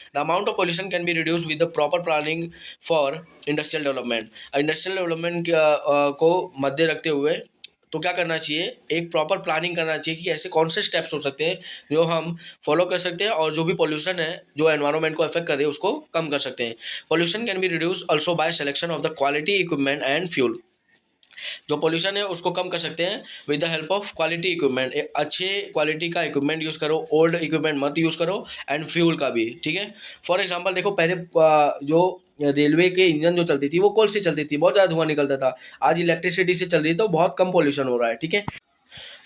The amount of pollution can be reduced with the proper planning for industrial development. Industrial development को मध्य रखते हुए तो क्या करना चाहिए, एक प्रॉपर प्लानिंग करना चाहिए कि ऐसे कौन से स्टेप्स हो सकते हैं जो हम फॉलो कर सकते हैं और जो भी पोल्यूशन है जो एनवायरनमेंट को अफेक्ट कर रही है उसको कम कर सकते हैं। Pollution can be reduce also by selection of the quality equipment and fuel. जो पोल्यूशन है उसको कम कर सकते हैं with the help of quality equipment. अच्छे क्वालिटी का इक्विपमेंट यूज़ करो, ओल्ड इक्विपमेंट मत यूज़ करो, एंड फ्यूल का भी। ठीक है, फॉर एग्जांपल देखो पहले जो रेलवे के इंजन जो चलती थी वो कोल से चलती थी, बहुत ज़्यादा धुआं निकलता था। आज इलेक्ट्रिसिटी से चल रही है तो बहुत कम पोल्यूशन हो रहा है। ठीक है,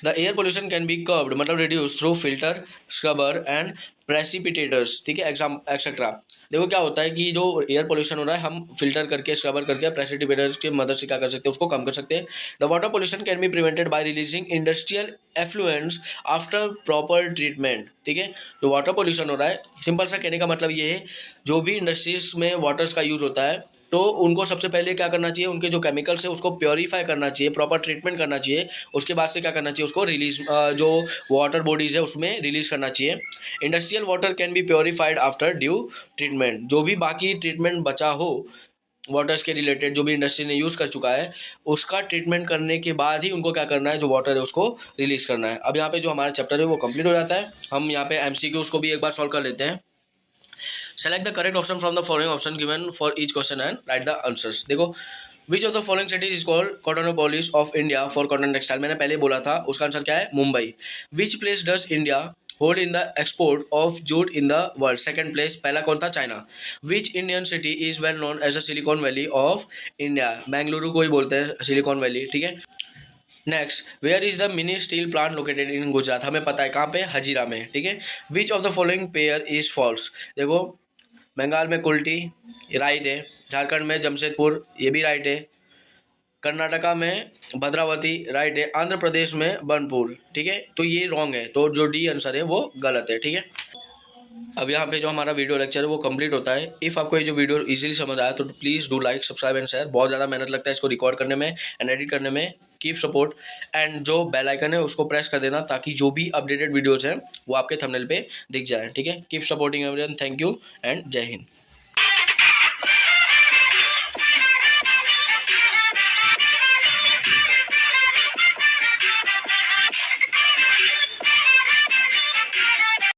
the air pollution can be curbed मतलब reduce through filter, scrubber and precipitators. ठीक है, एग्जाम एक्सेट्रा। देखो क्या होता है कि जो एयर पोल्यूशन हो रहा है हम फिल्टर करके, स्क्रबर करके, प्रेसिपिटेटर्स की मदद से क्या कर सकते हैं, उसको कम कर सकते हैं। The water pollution can be prevented by releasing industrial effluents after proper treatment. ठीक है, जो वाटर पोल्यूशन हो रहा है, सिंपल सा कहने का मतलब ये है, जो भी इंडस्ट्रीज में वाटर्स का यूज होता है तो उनको सबसे पहले क्या करना चाहिए, उनके जो केमिकल्स है उसको प्योरीफाई करना चाहिए, प्रॉपर ट्रीटमेंट करना चाहिए। उसके बाद से क्या करना चाहिए, उसको रिलीज जो वाटर बॉडीज़ है उसमें रिलीज करना चाहिए। Industrial water can be purified after due treatment. जो भी बाकी ट्रीटमेंट बचा हो वाटर्स के रिलेटेड, जो भी इंडस्ट्री ने यूज़ कर चुका है उसका ट्रीटमेंट करने के बाद ही उनको क्या करना है, जो वाटर है उसको रिलीज करना है। अब यहाँ पे जो हमारा चैप्टर है वो कंप्लीट हो जाता है। हम यहाँ पे MCQ को भी एक बार सॉल्व कर लेते हैं। Select the correct option from the following option given for each question and write the answers. देखो, which of the following cities is called Cottonopolis of India for cotton textile? मैंने पहले बोला था, उसका आंसर क्या है, Mumbai. Which place does India hold in the export of jute in the world? Second place, पहला कौन था, China. Which Indian city is well known as the Silicon Valley of India? Bengaluru को ही बोलते हैं सिलिकॉन वैली। ठीक है, next, where is the mini steel plant located in Gujarat? हमें पता है कहाँ पे, हजीरा में। ठीक है, which of the following pair is false? देखो, बंगाल में कुल्टी राइट है, झारखंड में जमशेदपुर ये भी राइट है, कर्नाटका में भद्रावती राइट है, आंध्र प्रदेश में बनपुर। ठीक है, तो ये रॉन्ग है, तो जो डी आंसर है वो गलत है। ठीक है, अब यहाँ पे जो हमारा वीडियो लेक्चर है वो कंप्लीट होता है। इफ़ आपको ये जो वीडियो इजीली समझ आया तो please do like, subscribe and share. बहुत ज़्यादा मेहनत लगता है इसको रिकॉर्ड करने में एंड एडिट करने में। कीप सपोर्ट एंड जो बेल आइकन है उसको प्रेस कर देना ताकि जो भी अपडेटेड वीडियोज़ हैं वो आपके थंबनेल पे दिख जाए। ठीक है, keep supporting everyone. Thank you and जय हिंद।